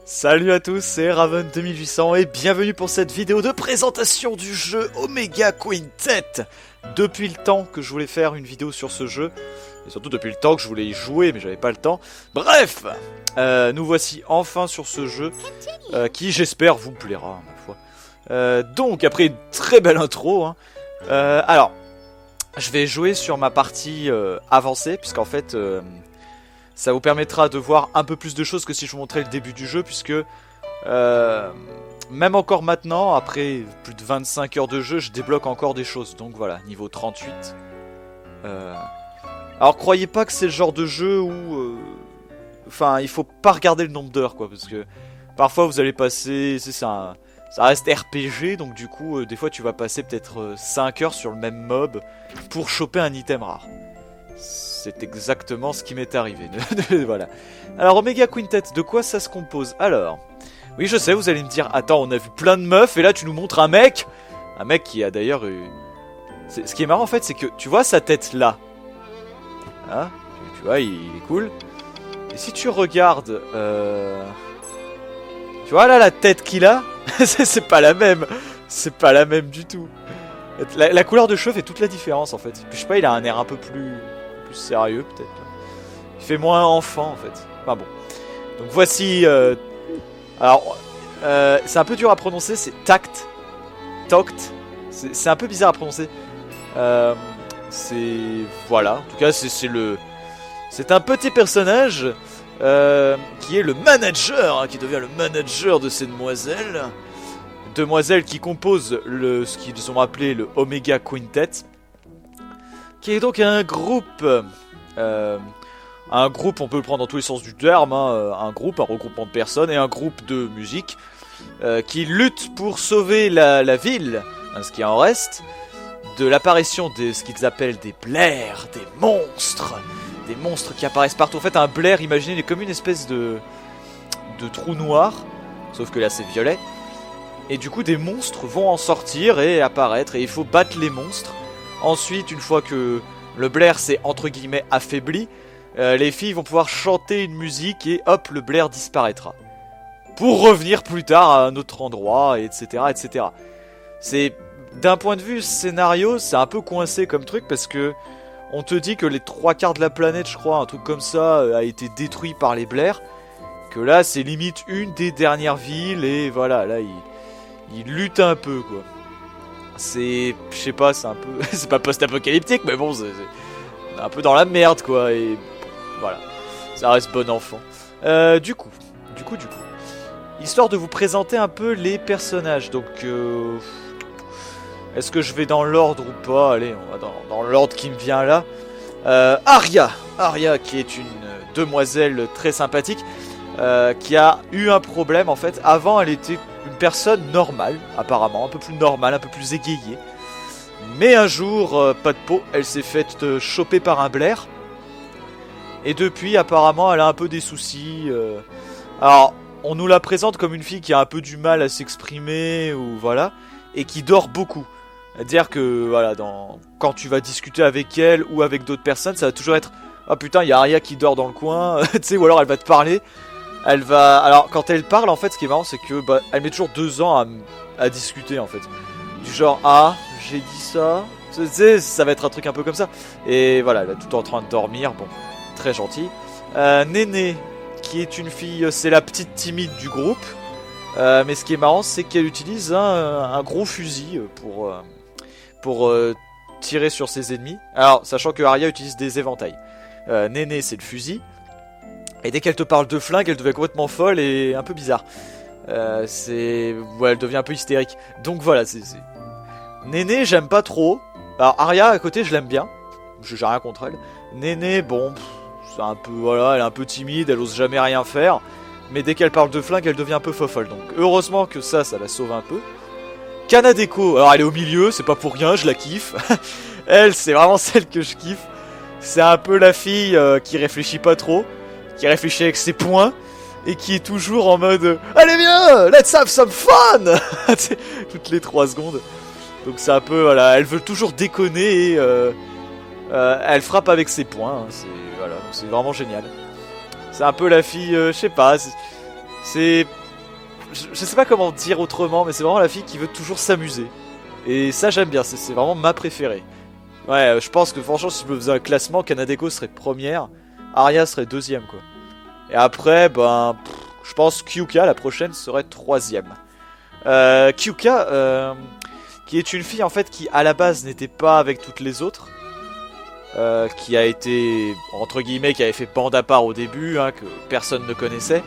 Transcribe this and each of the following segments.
Salut à tous, c'est Raven2800 et bienvenue pour cette vidéo de présentation du jeu Omega Quintet. Depuis le temps que je voulais faire une vidéo sur ce jeu, et surtout depuis le temps que je voulais y jouer mais j'avais pas le temps. Bref, nous voici enfin sur ce jeu qui j'espère vous plaira, ma foi. Donc après une très belle intro, alors je vais jouer sur ma partie avancée puisqu'en fait... ça vous permettra de voir un peu plus de choses que si je vous montrais le début du jeu, puisque même encore maintenant, après plus de 25 heures de jeu, je débloque encore des choses. Donc voilà, niveau 38. Alors croyez pas que c'est le genre de jeu où... Enfin, il faut pas regarder le nombre d'heures, quoi, parce que parfois vous allez passer... ça reste RPG, donc du coup, des fois tu vas passer peut-être 5 heures sur le même mob pour choper un item rare. C'est exactement ce qui m'est arrivé. Voilà. Alors, Omega Quintet, de quoi ça se compose? Alors, oui, je sais, vous allez me dire, attends, on a vu plein de meufs, et là, tu nous montres un mec. Un mec qui a d'ailleurs eu... Ce qui est marrant, en fait, c'est que, tu vois sa tête là. Hein, tu vois, il est cool. Et si tu regardes... Tu vois, là, la tête qu'il a, c'est pas la même. C'est pas la même du tout. La couleur de cheveux fait toute la différence, en fait. Puis, je sais pas, il a un air un peu plus sérieux peut-être. Il fait moins enfant en fait. Enfin bon. Donc voici. Alors, c'est un peu dur à prononcer. C'est Tact. Toct. C'est un peu bizarre à prononcer. C'est voilà. En tout cas, c'est un petit personnage qui est le manager, hein, qui devient le manager de ces demoiselles. Demoiselles qui composent ce qu'ils ont appelé le Omega Quintet. Qui est donc un groupe, on peut le prendre dans tous les sens du terme, hein, un regroupement de personnes et un groupe de musique qui lutte pour sauver la ville, hein, ce qui en reste, de l'apparition de ce qu'ils appellent des blairs, des monstres qui apparaissent partout. En fait, un blair, imaginez, comme une espèce de trou noir, sauf que là c'est violet, et du coup des monstres vont en sortir et apparaître, et il faut battre les monstres. Ensuite, une fois que le blair s'est entre guillemets affaibli, les filles vont pouvoir chanter une musique et hop, le blair disparaîtra. Pour revenir plus tard à un autre endroit, etc. etc. C'est, d'un point de vue scénario, c'est un peu coincé comme truc parce que on te dit que les 3/4 de la planète, je crois, un truc comme ça, a été détruit par les blairs. Que là, c'est limite une des dernières villes et voilà, là, ils luttent un peu, quoi. C'est, je sais pas, c'est un peu, c'est pas post-apocalyptique, mais bon, c'est un peu dans la merde, quoi, et voilà, ça reste bon enfant. Du coup, histoire de vous présenter un peu les personnages, donc, est-ce que je vais dans l'ordre ou pas? Allez, on va dans l'ordre qui me vient là. Aria, qui est une demoiselle très sympathique, qui a eu un problème, en fait. Avant, elle était une personne normale, apparemment, un peu plus normale, un peu plus égayée. Mais un jour, pas de peau, elle s'est faite choper par un blair. Et depuis, apparemment, elle a un peu des soucis. Alors, on nous la présente comme une fille qui a un peu du mal à s'exprimer, ou voilà, et qui dort beaucoup. C'est-à-dire que, voilà, quand tu vas discuter avec elle ou avec d'autres personnes, ça va toujours être « Ah putain, il y a Aria qui dort dans le coin », tu sais, ou alors elle va te parler. Alors, quand elle parle, en fait, ce qui est marrant, c'est que elle met toujours 2 ans à discuter, en fait. Du genre, ah, j'ai dit ça. Tu sais, ça va être un truc un peu comme ça. Et voilà, elle est tout en train de dormir. Bon, très gentil. Néné, qui est une fille, c'est la petite timide du groupe. Mais ce qui est marrant, c'est qu'elle utilise un gros fusil pour tirer sur ses ennemis. Alors, sachant que Aria utilise des éventails. Néné, c'est le fusil. Et dès qu'elle te parle de flingue, elle devient complètement folle et un peu bizarre. Ouais, elle devient un peu hystérique. Donc voilà, c'est... Néné, j'aime pas trop. Alors Aria, à côté, je l'aime bien. J'ai rien contre elle. Néné, bon, c'est un peu... Voilà, elle est un peu timide, elle ose jamais rien faire. Mais dès qu'elle parle de flingue, elle devient un peu folle. Donc heureusement que ça la sauve un peu. Kanadeko, alors elle est au milieu, c'est pas pour rien, je la kiffe. Elle, c'est vraiment celle que je kiffe. C'est un peu la fille qui réfléchit pas trop. Qui réfléchit avec ses poings et qui est toujours en mode allez bien, let's have some fun toutes les 3 secondes. Donc c'est un peu, voilà, elle veut toujours déconner et elle frappe avec ses poings, hein, c'est, voilà, c'est vraiment génial. C'est un peu la fille, je sais pas, C'est... Je sais pas comment dire autrement, mais c'est vraiment la fille qui veut toujours s'amuser. Et ça j'aime bien, c'est vraiment ma préférée. Ouais, je pense que franchement si je me faisais un classement, Kanadeko serait première, Arya serait deuxième quoi. Et après, ben, je pense Kyuka, la prochaine, serait troisième. Kyuka, qui est une fille en fait qui à la base n'était pas avec toutes les autres. Qui a été, entre guillemets, qui avait fait bande à part au début, hein, que personne ne connaissait.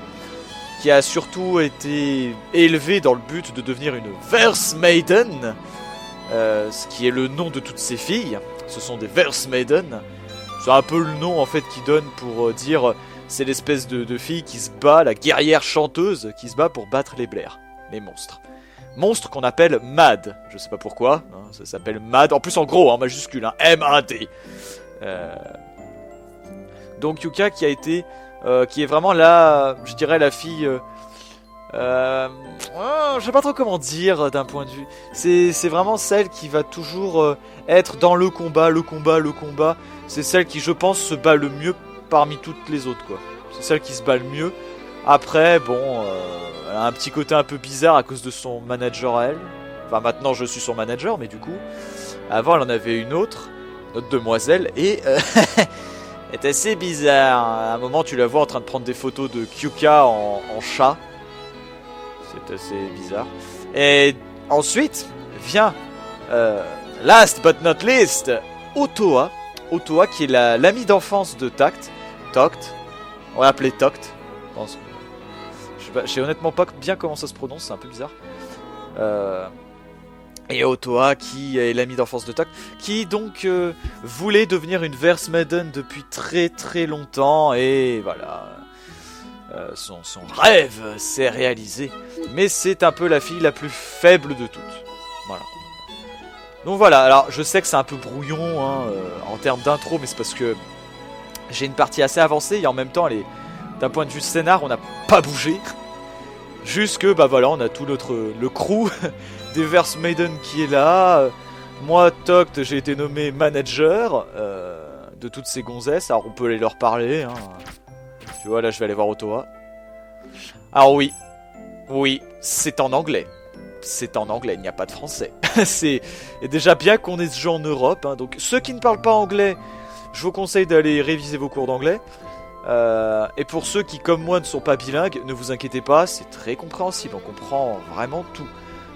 Qui a surtout été élevée dans le but de devenir une Verse Maiden. Ce qui est le nom de toutes ces filles. Ce sont des Verse Maiden. C'est un peu le nom en fait qu'ils donnent pour dire c'est l'espèce de fille qui se bat, la guerrière chanteuse qui se bat pour battre les blairs, les monstres. Monstres qu'on appelle MAD, je sais pas pourquoi, hein, ça s'appelle MAD, en plus en gros, en majuscule, hein, M-A-D. Donc Yuka qui a été, qui est vraiment là, je dirais la fille... je sais pas trop comment dire d'un point de vue. C'est vraiment celle qui va toujours être dans le combat. C'est celle qui, je pense, se bat le mieux parmi toutes les autres, quoi. C'est celle qui se bat le mieux. Après, bon, elle a un petit côté un peu bizarre à cause de son manager à elle. Enfin, maintenant, je suis son manager, mais du coup, avant, elle en avait une autre demoiselle, et est assez bizarre. À un moment, tu la vois en train de prendre des photos de Kyuka en chat. C'est assez bizarre. Et ensuite vient, last but not least, Otoa. Otoa qui est l'ami d'enfance de Tact. On va l'appeler Toct. Je sais honnêtement pas bien comment ça se prononce, c'est un peu bizarre. Et Otoa qui est l'ami d'enfance de Toct, qui donc voulait devenir une Verse Maiden depuis très très longtemps, et voilà. Son rêve s'est réalisé, mais c'est un peu la fille la plus faible de toutes. Voilà. Donc voilà, alors je sais que c'est un peu brouillon hein, en termes d'intro, mais c'est parce que j'ai une partie assez avancée et en même temps, d'un point de vue scénar, on n'a pas bougé. Juste que, bah voilà, on a tout le crew des Verse Maiden qui est là. Moi, Toct, j'ai été nommé manager de toutes ces gonzesses, alors on peut aller leur parler, hein. Tu vois, là, je vais aller voir Otoa. Alors oui, c'est en anglais. C'est en anglais, il n'y a pas de français. C'est déjà bien qu'on ait ce jeu en Europe. Hein. Donc, ceux qui ne parlent pas anglais, je vous conseille d'aller réviser vos cours d'anglais. Et pour ceux qui, comme moi, ne sont pas bilingues, ne vous inquiétez pas, c'est très compréhensible. On comprend vraiment tout.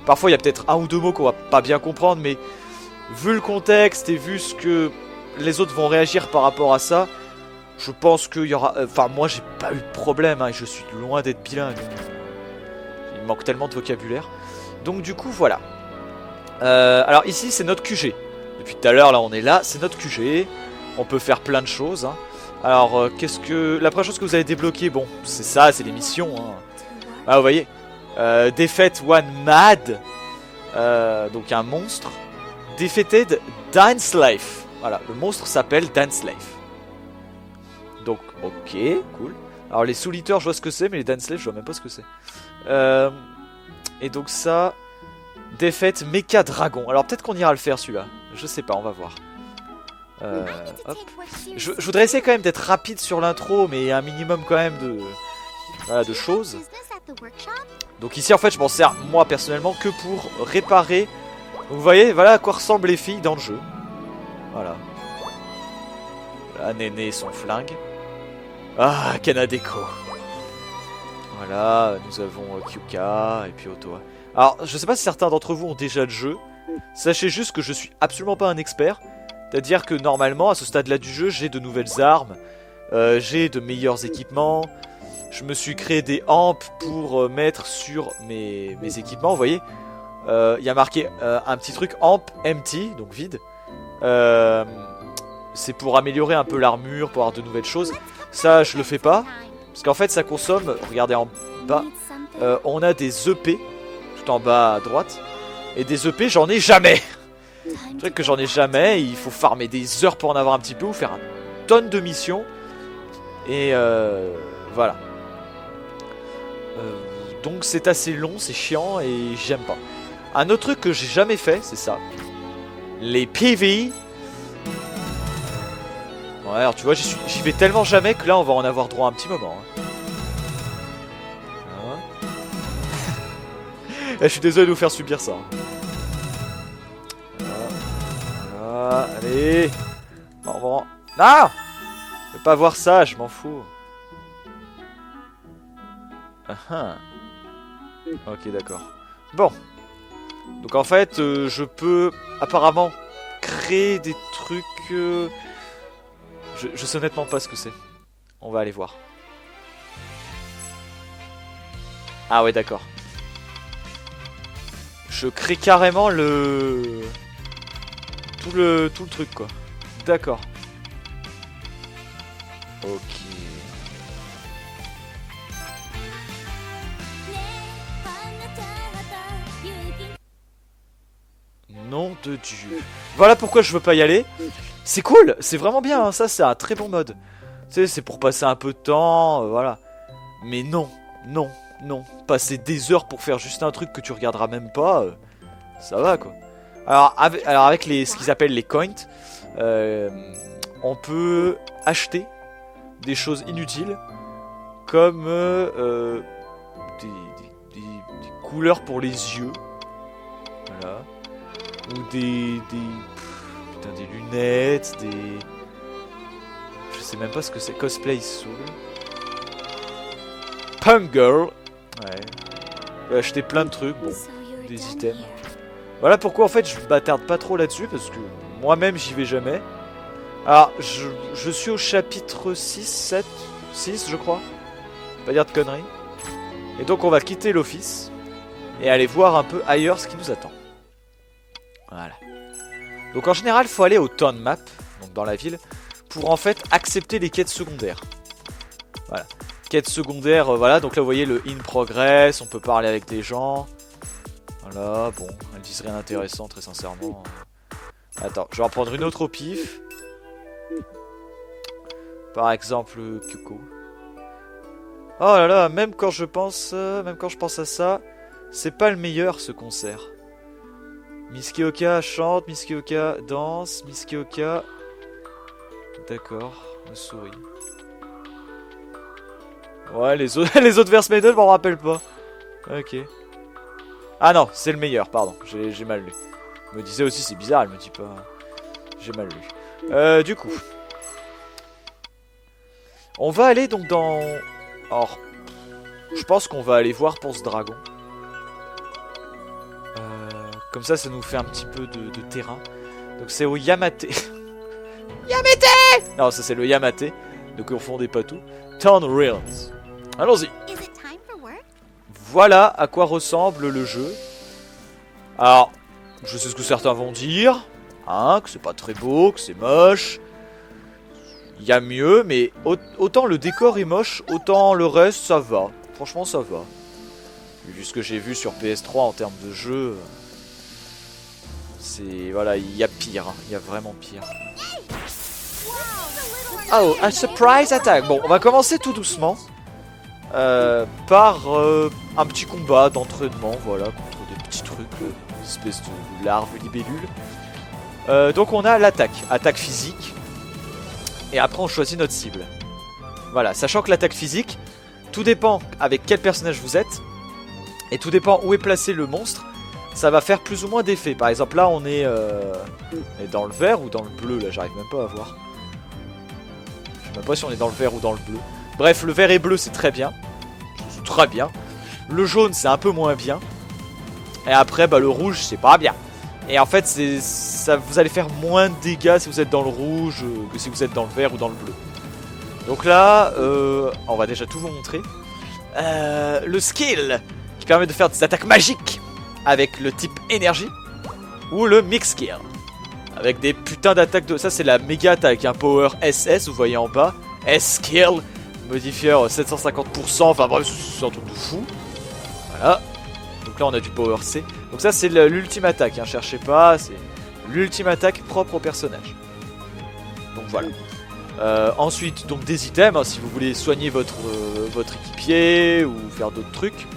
Parfois, il y a peut-être un ou deux mots qu'on va pas bien comprendre, mais vu le contexte et vu ce que les autres vont réagir par rapport à ça, je pense qu'il y aura... Enfin, moi, j'ai pas eu de problème, hein, je suis loin d'être bilingue. Il me manque tellement de vocabulaire. Donc, du coup, voilà. Alors, ici, c'est notre QG. Depuis tout à l'heure, là, on est là. C'est notre QG. On peut faire plein de choses. Hein. Alors, qu'est-ce que... La première chose que vous avez débloqué, bon, c'est ça, c'est les missions. Hein. Ah, vous voyez. Defeat one mad. Donc, un monstre. Defeated Dance Life. Voilà, le monstre s'appelle Dance Life. Donc, ok, cool. Alors, les Soul-Eaters, je vois ce que c'est, mais les Dance Life, je vois même pas ce que c'est. Et donc, ça... Defeat Mecha Dragon. Alors, peut-être qu'on ira le faire, celui-là. Je sais pas, on va voir. Hop. Je voudrais essayer quand même d'être rapide sur l'intro, mais il y a un minimum quand même de... Voilà, de choses. Donc ici, en fait, je m'en sers, moi, personnellement, que pour réparer... Donc, vous voyez, voilà à quoi ressemblent les filles dans le jeu. Voilà. Là, Néné, son flingue. Ah, Kanadeko. Voilà, nous avons Kyuka et puis Otoa. Alors, je sais pas si certains d'entre vous ont déjà le jeu. Sachez juste que je suis absolument pas un expert. C'est-à-dire que normalement, à ce stade-là du jeu, j'ai de nouvelles armes. J'ai de meilleurs équipements. Je me suis créé des amps pour mettre sur mes équipements, vous voyez. Il y a marqué un petit truc amp empty, donc vide. C'est pour améliorer un peu l'armure, pour avoir de nouvelles choses. Ça, je le fais pas. Parce qu'en fait, ça consomme, regardez en bas, on a des EP, tout en bas à droite. Et des EP, j'en ai jamais. C'est vrai que j'en ai jamais, il faut farmer des heures pour en avoir un petit peu, ou faire une tonne de missions. Et voilà. Donc c'est assez long, c'est chiant et j'aime pas. Un autre truc que j'ai jamais fait, c'est ça. Les PV. Ouais, alors tu vois, j'y vais tellement jamais que là on va en avoir droit un petit moment. Hein. Je suis désolé de vous faire subir ça. Voilà, voilà. Allez. Au revoir. Non, je veux pas voir ça, je m'en fous. Ok, d'accord. Bon. Donc en fait, je peux apparemment créer des trucs... Je sais honnêtement pas ce que c'est. On va aller voir. Ah ouais, d'accord. Je crée carrément le... Tout le truc, quoi. D'accord. Ok. Nom de Dieu. Voilà pourquoi je veux pas y aller. C'est cool, c'est vraiment bien, hein. Ça c'est un très bon mode. Tu sais, c'est pour passer un peu de temps, voilà. Mais non, non, non. Passer des heures pour faire juste un truc que tu regarderas même pas, ça va quoi. Alors avec ce qu'ils appellent les coins, on peut acheter des choses inutiles comme des couleurs pour les yeux. Voilà. Ou des lunettes, des... Je sais même pas ce que c'est. Cosplay Soul. Punk Girl. Ouais. On peut acheter plein de trucs, bon, des items. Voilà pourquoi en fait je m'attarde pas trop là-dessus, parce que moi-même j'y vais jamais. Alors, je suis au chapitre 6, 7, 6 je crois. Pas dire de conneries. Et donc on va quitter l'office et aller voir un peu ailleurs ce qui nous attend. Voilà. Donc en général, il faut aller au town map, donc dans la ville, pour en fait accepter les quêtes secondaires. Voilà. Quêtes secondaires, voilà, donc là vous voyez le in progress, on peut parler avec des gens. Voilà, bon, elles disent rien d'intéressant très sincèrement. Attends, je vais en prendre une autre au pif. Par exemple, Kyoko. Oh là là, même quand je pense à ça, c'est pas le meilleur ce concert. Miss Kyoka chante, Miss Kyoka danse, Miss Kyoka... D'accord, me sourit. Ouais, les autres verse medal, je m'en rappelle pas. Ok. Ah non, c'est le meilleur, pardon, j'ai mal lu. Elle me disait aussi, c'est bizarre, elle me dit pas... J'ai mal lu. Du coup... On va aller donc dans... Alors... Je pense qu'on va aller voir pour ce dragon. Comme ça nous fait un petit peu de terrain. Donc c'est au Yamate. Yamate! Non, ça c'est le Yamate. Donc on fond des patous. Town Realms. Allons-y. Voilà à quoi ressemble le jeu. Alors, je sais ce que certains vont dire. Hein, que c'est pas très beau, que c'est moche. Il y a mieux, mais autant le décor est moche, autant le reste ça va. Franchement ça va. Vu ce que j'ai vu sur PS3 en termes de jeu... C'est... Voilà, il y a pire, hein. Il y a vraiment pire. Oh, un surprise attack. Bon, on va commencer tout doucement. Par un petit combat d'entraînement, voilà, contre des petits trucs, des espèces de larves, libellules. Donc on a l'attaque, attaque physique. Et après on choisit notre cible. Voilà, sachant que l'attaque physique, tout dépend avec quel personnage vous êtes. Et tout dépend où est placé le monstre. Ça va faire plus ou moins d'effet. Par exemple là on est dans le vert ou dans le bleu. Là j'arrive même pas à voir. Je sais même pas si on est dans le vert ou dans le bleu. Bref, le vert et bleu c'est très bien. C'est très bien. Le jaune c'est un peu moins bien. Et après bah, le rouge c'est pas bien. Et en fait ça, vous allez faire moins de dégâts si vous êtes dans le rouge que si vous êtes dans le vert ou dans le bleu. Donc là on va déjà tout vous montrer. Le skill qui permet de faire des attaques magiques avec le type énergie. Ou le mix skill avec des putains d'attaques de... Ça c'est la méga attaque, un power SS, vous voyez en bas. S-skill, modifier 750%, enfin bref c'est un truc de fou. Voilà. Donc là on a du power C. Donc ça c'est l'ultime attaque, hein. Cherchez pas, c'est l'ultime attaque propre au personnage. Donc voilà. Ensuite donc des items, hein, si vous voulez soigner votre équipier ou faire d'autres trucs.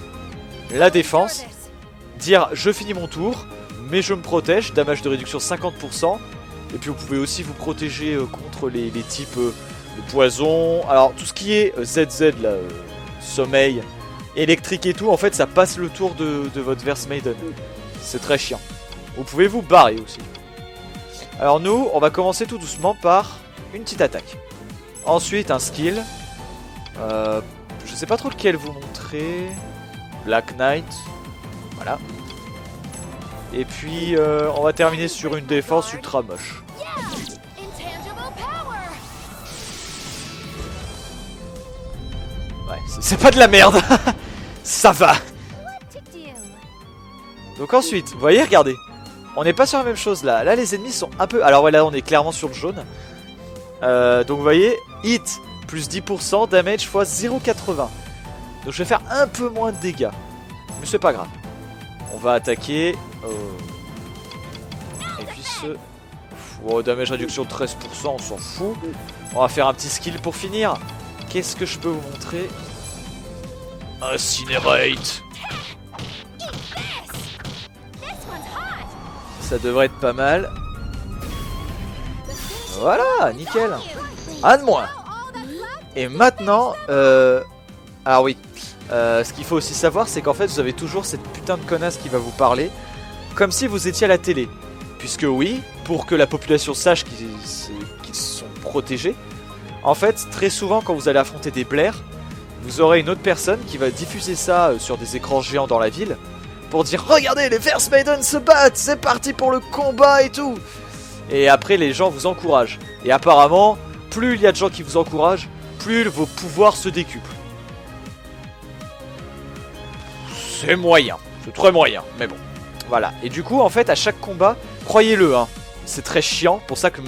La défense, dire je finis mon tour, mais je me protège, damage de réduction 50%. Et puis vous pouvez aussi vous protéger contre les types de poison. Alors tout ce qui est ZZ là, sommeil, électrique et tout, en fait ça passe le tour de votre Verse Maiden. C'est très chiant. Vous pouvez vous barrer aussi. Alors nous, on va commencer tout doucement par une petite attaque. Ensuite un skill. Je sais pas trop lequel vous montrer. Black Knight. Voilà. Et puis on va terminer sur une défense ultra moche. Ouais, c'est pas de la merde. Ça va. Donc ensuite, vous voyez, regardez. On n'est pas sur la même chose là. Là les ennemis sont un peu... Alors voilà, on est clairement sur le jaune. Donc vous voyez, hit plus 10%, damage x 0,80. Donc je vais faire un peu moins de dégâts. Mais c'est pas grave. On va attaquer. Et puis ce... Oh, damage réduction de 13%, on s'en fout. On va faire un petit skill pour finir. Qu'est-ce que je peux vous montrer? Incinerate. Ça devrait être pas mal. Voilà, nickel. Un de moins. Et maintenant, alors oui, ce qu'il faut aussi savoir, c'est qu'en fait, vous avez toujours cette putain de connasse qui va vous parler, comme si vous étiez à la télé. Puisque oui, pour que la population sache qu'ils sont protégés, en fait, très souvent, quand vous allez affronter des blairs, vous aurez une autre personne qui va diffuser ça sur des écrans géants dans la ville, pour dire « Regardez, les Verse Maiden se battent, c'est parti pour le combat et tout !» Et après, les gens vous encouragent. Et apparemment, plus il y a de gens qui vous encouragent, plus vos pouvoirs se décuplent. C'est moyen, c'est très moyen, mais bon. Voilà, et du coup, en fait, à chaque combat, croyez-le, hein, c'est très chiant, pour ça que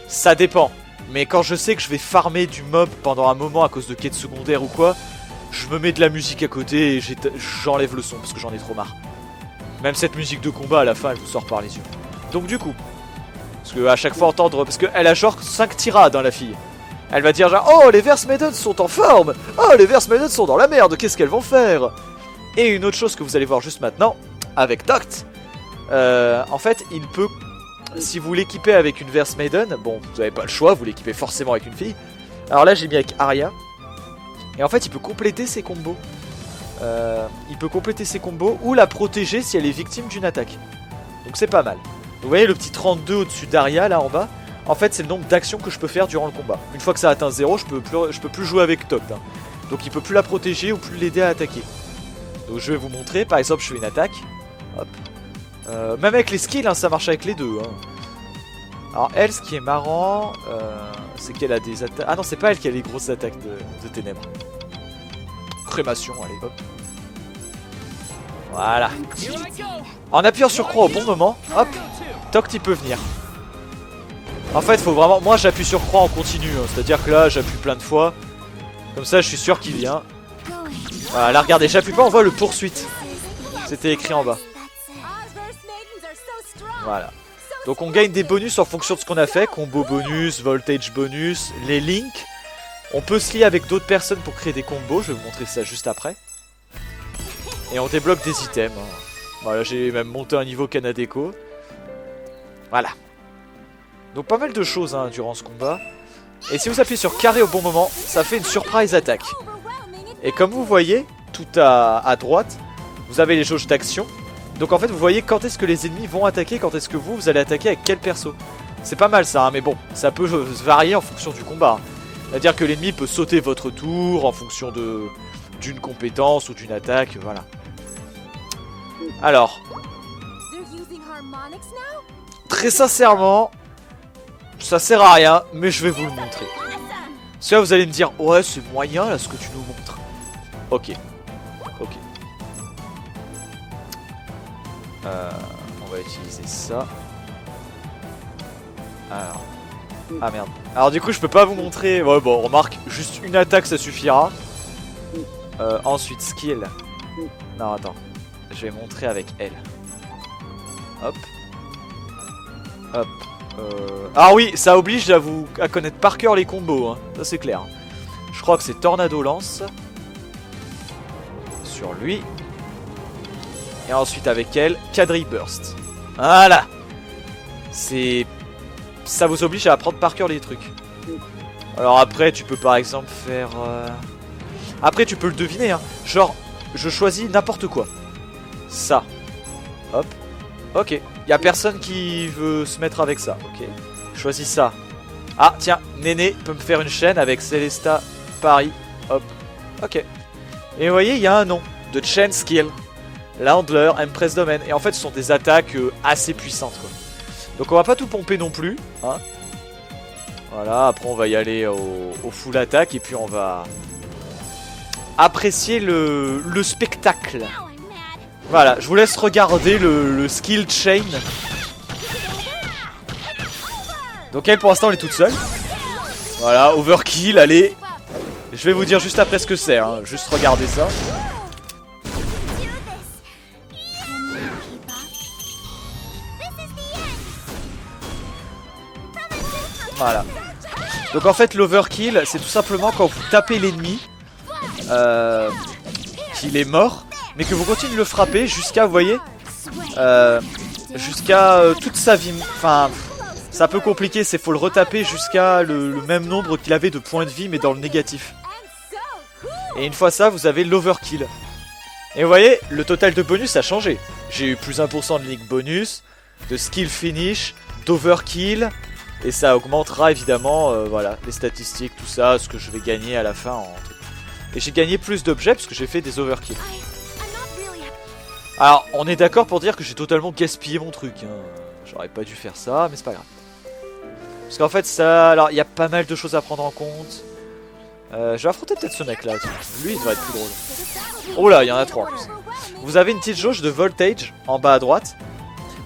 ça dépend. Mais quand je sais que je vais farmer du mob pendant un moment à cause de quêtes secondaires ou quoi, je me mets de la musique à côté et j'enlève le son parce que j'en ai trop marre. Même cette musique de combat à la fin elle vous sort par les yeux. Donc du coup, parce que à chaque fois entendre, parce qu'elle a genre 5 tirades hein, la fille. Elle va dire genre oh les Verse Maiden sont en forme, oh les Verse Maiden sont dans la merde, qu'est-ce qu'elles vont faire? Et une autre chose que vous allez voir juste maintenant, avec Doct, en fait il peut, si vous l'équipez avec une Verse Maiden, bon vous n'avez pas le choix, vous l'équipez forcément avec une fille. Alors là j'ai mis avec Arya. Et en fait il peut compléter ses combos. Il peut compléter ses combos ou la protéger si elle est victime d'une attaque. Donc c'est pas mal. Vous voyez le petit 32 au-dessus d'Arya là en bas. En fait c'est le nombre d'actions que je peux faire durant le combat. Une fois que ça atteint 0 je peux plus jouer avec Doct hein. Donc il peut plus la protéger ou plus l'aider à attaquer. Donc je vais vous montrer, par exemple je fais une attaque. Hop. Même avec les skills hein, ça marche avec les deux hein. Alors elle ce qui est marrant c'est qu'elle a des attaques... Ah non c'est pas elle qui a les grosses attaques de ténèbres. Crémation, allez hop. Voilà. En appuyant sur croix au bon moment, hop, Doct il peut venir. En fait faut vraiment... Moi j'appuie sur croix en continu hein. C'est à dire que là j'appuie plein de fois. Comme ça je suis sûr qu'il vient. Voilà là regardez j'appuie pas on voit le poursuite. C'était écrit en bas. Voilà. Donc on gagne des bonus en fonction de ce qu'on a fait. Combo bonus, voltage bonus, les links. On peut se lier avec d'autres personnes pour créer des combos. Je vais vous montrer ça juste après. Et on débloque des items. Voilà, j'ai même monté un niveau Kanadeko. Voilà. Donc pas mal de choses hein, durant ce combat. Et si vous appuyez sur carré au bon moment, ça fait une surprise attaque. Et comme vous voyez, tout à droite, vous avez les jauges d'action. Donc en fait vous voyez quand est-ce que les ennemis vont attaquer, quand est-ce que vous allez attaquer avec quel perso. C'est pas mal ça hein, mais bon, ça peut varier en fonction du combat. C'est-à-dire que l'ennemi peut sauter votre tour en fonction d'une compétence ou d'une attaque, voilà. Alors, très sincèrement, ça sert à rien, mais je vais vous le montrer. Parce que là vous allez me dire, ouais c'est moyen là ce que tu nous montres. Ok, ok. On va utiliser ça. Alors... Ah merde. Alors du coup je peux pas vous montrer. Ouais bon remarque, juste une attaque ça suffira. Ensuite skill. Non attends. Je vais montrer avec elle. Hop. Hop. Ah oui, ça oblige à connaître par cœur les combos hein. Ça c'est clair. Je crois que c'est Tornado Lance. Sur lui. Et ensuite avec elle, Quadri Burst. Voilà. C'est... Ça vous oblige à apprendre par cœur les trucs. Alors après tu peux par exemple faire... Après tu peux le deviner hein. Genre je choisis n'importe quoi. Ça. Hop. Ok. Y a personne qui veut se mettre avec ça. Ok. Je choisis ça. Ah tiens, Néné peut me faire une chaîne avec Célesta Paris. Hop. Ok. Et vous voyez il y a un nom. De Chain Skill. Landler, Empress Domain. Et en fait ce sont des attaques assez puissantes quoi. Donc on va pas tout pomper non plus hein. Voilà, après on va y aller au full attaque. Et puis on va apprécier le spectacle. Voilà, je vous laisse regarder le skill chain. Donc elle pour l'instant elle est toute seule. Voilà, overkill, allez. Je vais vous dire juste après ce que c'est hein. Juste regardez ça. Voilà. Donc en fait l'overkill c'est tout simplement quand vous tapez l'ennemi qu'il est mort, mais que vous continuez de le frapper jusqu'à, vous voyez, jusqu'à toute sa vie. Enfin, c'est un peu compliqué, c'est faut le retaper jusqu'à le même nombre qu'il avait de points de vie, mais dans le négatif. Et une fois ça, vous avez l'overkill. Et vous voyez, le total de bonus a changé. J'ai eu plus 1% de link bonus, de skill finish, d'overkill. Et ça augmentera évidemment voilà, les statistiques, tout ça, ce que je vais gagner à la fin en truc. Et j'ai gagné plus d'objets parce que j'ai fait des overkills. Alors on est d'accord pour dire que j'ai totalement gaspillé mon truc hein. J'aurais pas dû faire ça mais c'est pas grave. Parce qu'en fait ça, alors il y a pas mal de choses à prendre en compte. Je vais affronter peut-être ce mec là. Lui il devrait être plus drôle. Oh là il y en a 3 en plus. Vous avez une petite jauge de voltage en bas à droite.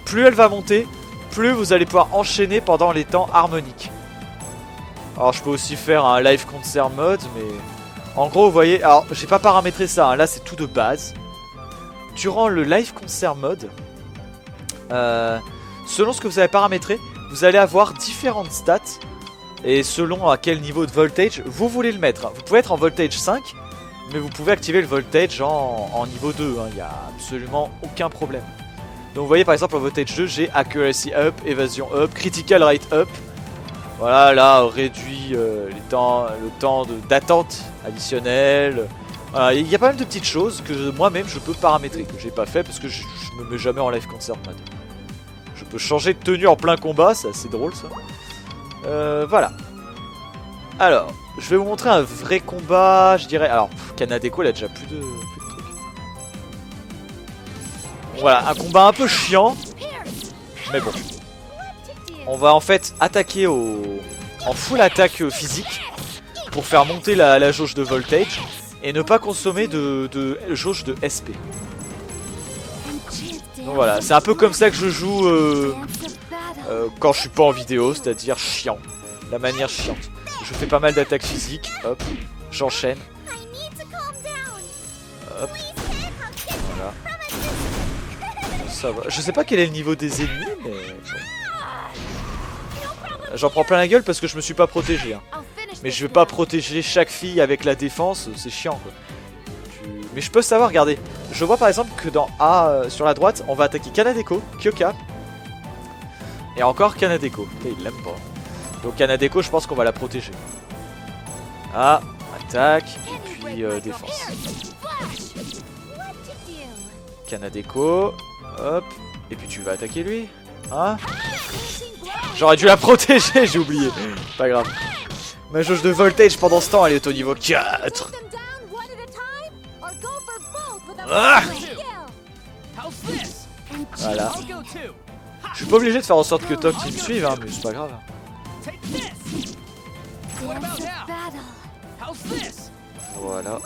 Plus elle va monter, plus vous allez pouvoir enchaîner pendant les temps harmoniques. Alors je peux aussi faire un live concert mode, mais en gros vous voyez, alors j'ai pas paramétré ça, hein. Là c'est tout de base. Durant le live concert mode, selon ce que vous avez paramétré, vous allez avoir différentes stats. Et selon à quel niveau de voltage vous voulez le mettre. Vous pouvez être en voltage 5, mais vous pouvez activer le voltage en niveau 2, il n'y a absolument aucun problème. Donc vous voyez par exemple en voltage 2 j'ai accuracy up, évasion up, critical rate up. Voilà, là réduit le temps d'attente additionnel. Voilà, il y a pas mal de petites choses que moi-même je peux paramétrer, que j'ai pas fait parce que je me mets jamais en live concert mode. Je peux changer de tenue en plein combat, c'est assez drôle ça. Voilà. Alors, je vais vous montrer un vrai combat, je dirais. Alors, Kanadeko il a déjà plus de trucs. Voilà, un combat un peu chiant. Mais bon. On va en fait attaquer en full attaque physique pour faire monter la jauge de voltage et ne pas consommer de jauge de SP. Donc voilà, c'est un peu comme ça que je joue quand je suis pas en vidéo, c'est-à-dire chiant. La manière chiante. Je fais pas mal d'attaques physiques, hop, j'enchaîne. Hop. Voilà. Ça va. Je sais pas quel est le niveau des ennemis, mais bon. J'en prends plein la gueule parce que je me suis pas protégé. Hein. Mais je vais pas protéger chaque fille avec la défense, c'est chiant quoi. Mais je peux savoir, regardez. Je vois par exemple que dans A, sur la droite, on va attaquer Kanadeko, Kyoka. Et encore Kanadeko. Il l'aime pas. Donc Kanadeko, je pense qu'on va la protéger. Ah, attaque, et puis défense. Kanadeko, hop, et puis tu vas attaquer lui. Hein? J'aurais dû la protéger, j'ai oublié. Pas grave. Ma jauge de voltage pendant ce temps, elle est au niveau 4. Ah! Voilà. Je suis pas obligé de faire en sorte que Tok me suive, hein, mais c'est pas grave. Voilà.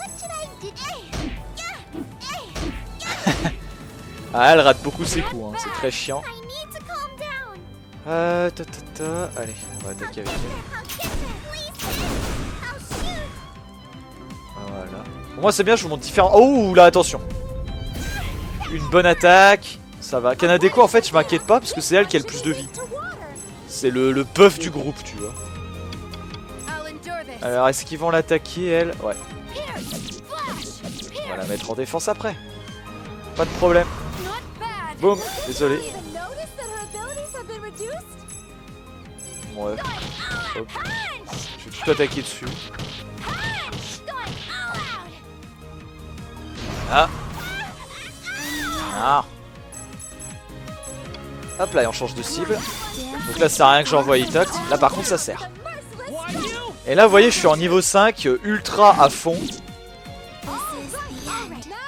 Ah, elle rate beaucoup ses coups, hein. C'est très chiant. Allez, on va attaquer avec elle. Voilà. Pour moi c'est bien, je vous montre différents... Oh là, attention. Une bonne attaque. Ça va. Kanadeko en fait je m'inquiète pas parce que c'est elle qui a le plus de vie. C'est le buff du groupe, tu vois. Alors est-ce qu'ils vont l'attaquer elle? Ouais. On va la mettre en défense après. Pas de problème. Boum, désolé. Ouais. Hop. Je vais tout attaquer dessus. Ah. Ah. Hop là, et on change de cible. Donc là, ça sert à rien que j'envoie Itoct. Là, par contre, ça sert. Et là, vous voyez, je suis en niveau 5, ultra à fond.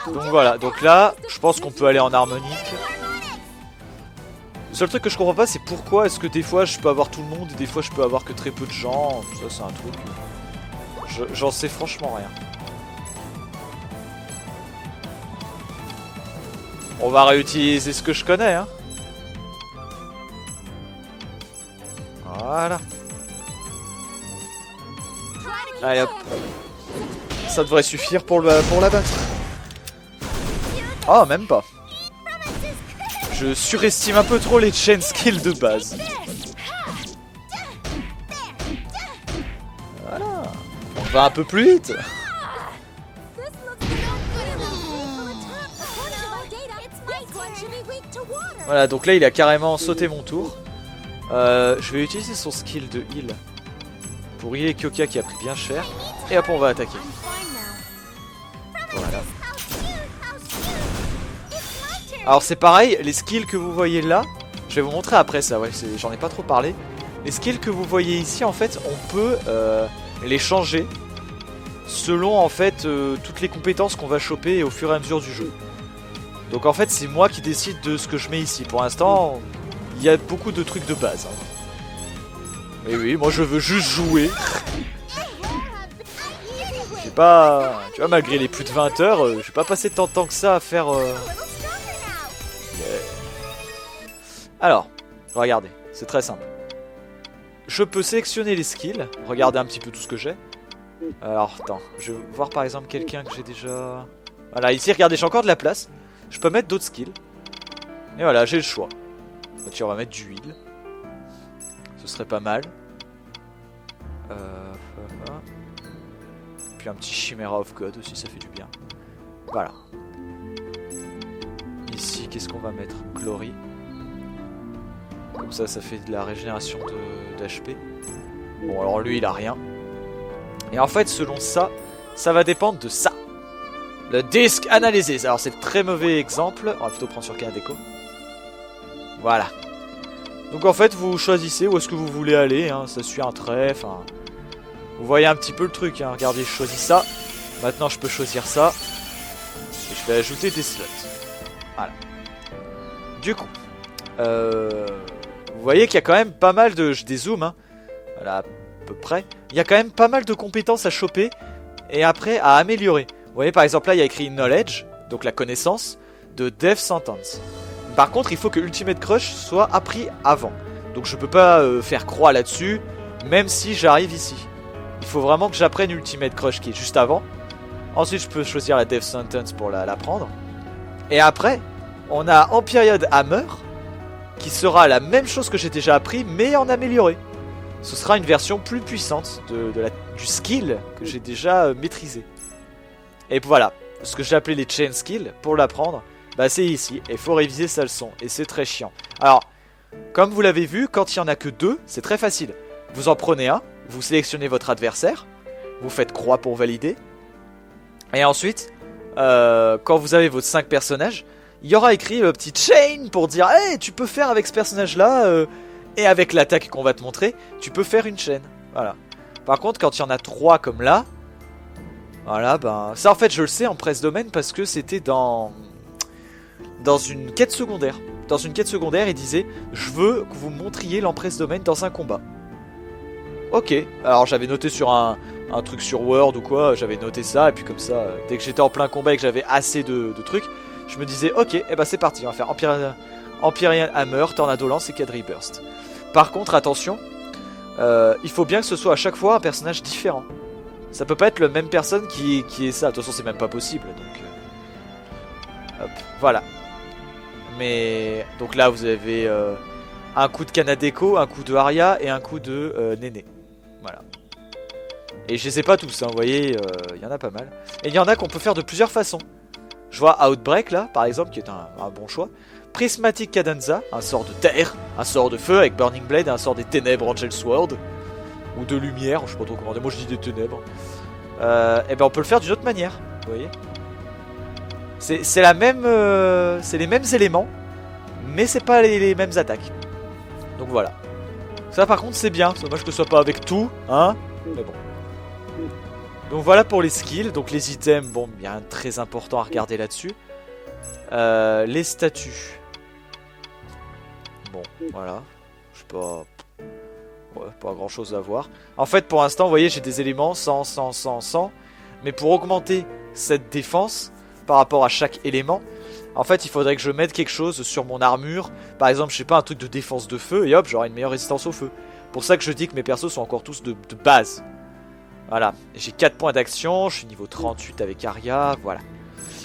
Donc voilà, donc là, je pense qu'on peut aller en harmonique. Le seul truc que je comprends pas, c'est pourquoi est-ce que des fois je peux avoir tout le monde et des fois je peux avoir que très peu de gens. Ça, c'est un truc. J'en sais franchement rien. On va réutiliser ce que je connais, hein. Voilà. Allez hop. Ça devrait suffire pour la battre. Oh, même pas. Je surestime un peu trop les chain skills de base. Voilà. On va un peu plus vite. Voilà, donc là il a carrément sauté mon tour. Je vais utiliser son skill de heal pour healer Kyoka qui a pris bien cher. Et hop, on va attaquer. Voilà. Alors c'est pareil, les skills que vous voyez là, je vais vous montrer après ça, ouais, j'en ai pas trop parlé. Les skills que vous voyez ici, en fait, on peut les changer selon en fait toutes les compétences qu'on va choper au fur et à mesure du jeu. Donc en fait c'est moi qui décide de ce que je mets ici. Pour l'instant, il y a beaucoup de trucs de base. Hein. Et oui, moi je veux juste jouer. J'ai pas... Tu vois, malgré les plus de 20 heures, j'ai pas passé tant de temps que ça à faire... Alors, regardez, c'est très simple. Je peux sélectionner les skills, regarder un petit peu tout ce que j'ai. Alors, attends, je vais voir par exemple quelqu'un que j'ai déjà... Voilà, ici, regardez, j'ai encore de la place. Je peux mettre d'autres skills. Et voilà, j'ai le choix. Tiens, on va mettre du heal. Ce serait pas mal. Puis un petit Chimera of God aussi, ça fait du bien. Voilà. Ici, qu'est-ce qu'on va mettre? Glory. Comme ça, ça fait de la régénération d'HP. Bon, alors lui, il a rien. Et en fait, selon ça, ça va dépendre de ça. Le disque analysis. Alors, c'est le très mauvais exemple. On va plutôt prendre sur Kanadeko. Voilà. Donc, en fait, vous choisissez où est-ce que vous voulez aller. Hein. Ça suit un trait. Enfin, vous voyez un petit peu le truc. Hein. Regardez, je choisis ça. Maintenant, je peux choisir ça. Et je vais ajouter des slots. Voilà. Du coup, vous voyez qu'il y a quand même pas mal de... Je dézoome, hein. Voilà, à peu près. Il y a quand même pas mal de compétences à choper et après à améliorer. Vous voyez, par exemple, là, il y a écrit Knowledge, donc la connaissance, de Death Sentence. Par contre, il faut que Ultimate Crush soit appris avant. Donc je peux pas faire croix là-dessus, même si j'arrive ici. Il faut vraiment que j'apprenne Ultimate Crush qui est juste avant. Ensuite, je peux choisir la Death Sentence pour la prendre. Et après, on a Empyrean Hammer, qui sera la même chose que j'ai déjà appris, mais en amélioré. Ce sera une version plus puissante du skill que j'ai déjà maîtrisé. Et voilà, ce que j'ai appelé les chain skills, pour l'apprendre, bah c'est ici. Et il faut réviser sa leçon, et c'est très chiant. Alors, comme vous l'avez vu, quand il n'y en a que 2, c'est très facile. Vous en prenez un, vous sélectionnez votre adversaire, vous faites croix pour valider. Et ensuite, quand vous avez vos 5 personnages, il y aura écrit le petit chain pour dire « Hey, tu peux faire avec ce personnage-là et avec l'attaque qu'on va te montrer, tu peux faire une chaîne. » Voilà. Par contre, quand il y en a 3 comme là, voilà, ben... Ça, en fait, je le sais en presse domaine parce que c'était dans une quête secondaire. Dans une quête secondaire, il disait « Je veux que vous montriez l'empresse domaine dans un combat. » Ok. Alors, j'avais noté sur un truc sur Word ou quoi, j'avais noté ça, et puis comme ça, dès que j'étais en plein combat et que j'avais assez de trucs, je me disais, ok, et bah c'est parti, on va faire Empyrean Hammer, Tornado Lance et Quadri Burst. Par contre, attention, il faut bien que ce soit à chaque fois un personnage différent. Ça peut pas être la même personne qui est ça, de toute façon c'est même pas possible, donc... hop, voilà. Mais... Donc là vous avez un coup de Kanadeko, un coup de Arya et un coup de Néné. Voilà. Et je les ai pas tous, hein, vous voyez, il y en a pas mal. Et il y en a qu'on peut faire de plusieurs façons. Je vois Outbreak là, par exemple, qui est un bon choix. Prismatic Cadenza, un sort de terre, un sort de feu avec Burning Blade, un sort des ténèbres Angel Sword. Ou de lumière, je sais pas trop comment dire, moi je dis des ténèbres. Et ben on peut le faire d'une autre manière, vous voyez. C'est la même, c'est les mêmes éléments, mais c'est pas les mêmes attaques. Donc voilà. Ça par contre c'est bien, c'est dommage que ce soit pas avec tout, hein. Mais bon. Donc voilà pour les skills, donc les items, bon, il y a un très important à regarder là-dessus. Les statuts. Bon, voilà. Je sais pas... Ouais, pas grand chose à voir. En fait, pour l'instant, vous voyez, j'ai des éléments 100, 100, 100, 100. Mais pour augmenter cette défense, par rapport à chaque élément, en fait, il faudrait que je mette quelque chose sur mon armure. Par exemple, je sais pas, un truc de défense de feu, et hop, j'aurai une meilleure résistance au feu. Pour ça que je dis que mes persos sont encore tous de base. Voilà, j'ai 4 points d'action, je suis niveau 38 avec Arya, voilà.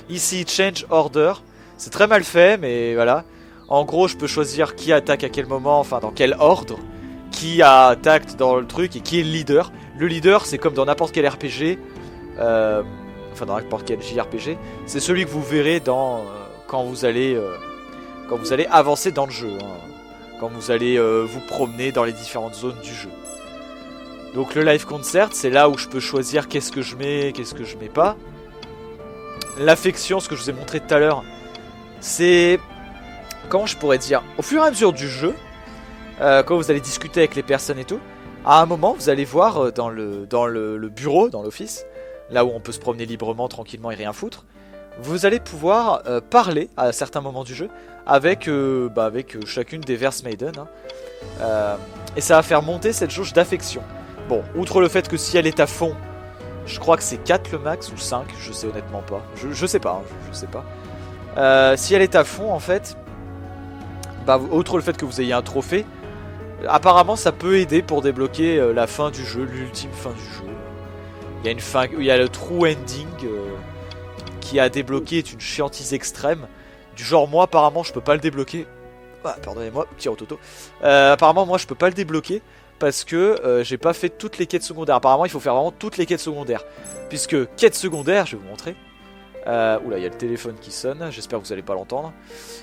Ici, Change Order. C'est très mal fait, mais voilà. En gros, je peux choisir qui attaque à quel moment, enfin dans quel ordre. Qui attaque dans le truc et qui est le leader. Le leader, c'est comme dans n'importe quel RPG. Enfin, dans n'importe quel JRPG. C'est celui que vous verrez dans quand vous allez avancer dans le jeu. Hein. Quand vous allez vous promener dans les différentes zones du jeu. Donc le live concert, c'est là où je peux choisir qu'est-ce que je mets, qu'est-ce que je mets pas. L'affection, ce que je vous ai montré tout à l'heure, c'est... Comment je pourrais dire? Au fur et à mesure du jeu, quand vous allez discuter avec les personnes et tout, à un moment, vous allez voir dans le bureau, dans l'office, là où on peut se promener librement, tranquillement et rien foutre, vous allez pouvoir parler à certains moments du jeu avec chacune des Verse Maiden. Hein. Et ça va faire monter cette jauge d'affection. Bon, outre le fait que si elle est à fond, je crois que c'est 4 le max ou 5, je sais honnêtement pas. Je sais pas, hein, je sais pas. Si elle est à fond en fait, bah, outre le fait que vous ayez un trophée, apparemment ça peut aider pour débloquer la fin du jeu, l'ultime fin du jeu. Il y a une fin, il y a le true ending qui a débloqué est une chiantise extrême. Du genre moi apparemment je peux pas le débloquer. Ah, pardonnez-moi, petit rototo. Apparemment moi je peux pas le débloquer. Parce que j'ai pas fait toutes les quêtes secondaires. Apparemment il faut faire vraiment toutes les quêtes secondaires. Puisque quête secondaire, je vais vous montrer. Oula, il y a le téléphone qui sonne. J'espère que vous allez pas l'entendre.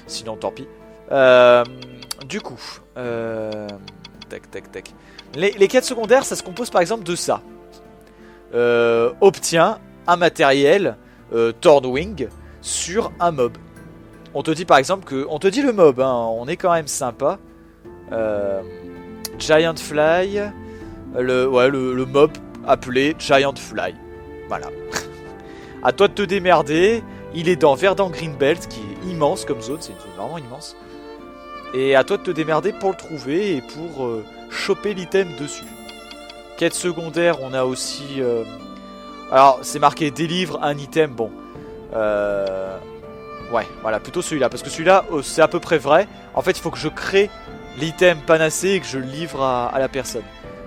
Sinon tant pis. Du coup, tac tac tac. Les quêtes secondaires, ça se compose par exemple de ça. Obtient un matériel Thornwing sur un mob. On te dit par exemple que... On te dit le mob, hein, on est quand même sympa. Giant Fly, le mob appelé Giant Fly. Voilà. À toi de te démerder. Il est dans Verdant Greenbelt, qui est immense comme zone, c'est vraiment immense. Et à toi de te démerder pour le trouver et pour choper l'item dessus. Quête secondaire, on a aussi... Alors, c'est marqué délivre un item, bon. Ouais, voilà, plutôt celui-là. Parce que celui-là, c'est à peu près vrai. En fait, il faut que je crée l'item panacé et que je le livre à la personne.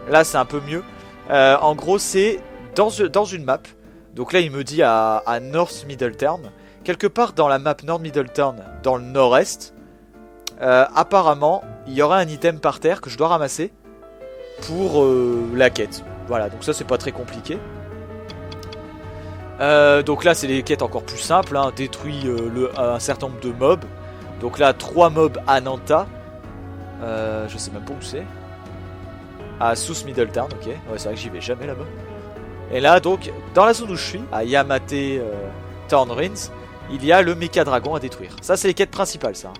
Là, c'est un peu mieux. En gros, c'est dans une map. Donc là, il me dit à North Middletown. Quelque part dans la map North Middletown, dans le nord-est, apparemment, il y aura un item par terre que je dois ramasser pour la quête. Voilà, donc ça, c'est pas très compliqué. Donc là, c'est les quêtes encore plus simples. Hein. Détruit un certain nombre de mobs. Donc là, 3 mobs à Nanta. Je sais même pas où c'est. À South Middletown, ok. Ouais, c'est vrai que j'y vais jamais là-bas. Et là, donc, dans la zone où je suis, à Yamate Thornrins, il y a le méca dragon à détruire. Ça, c'est les quêtes principales, ça.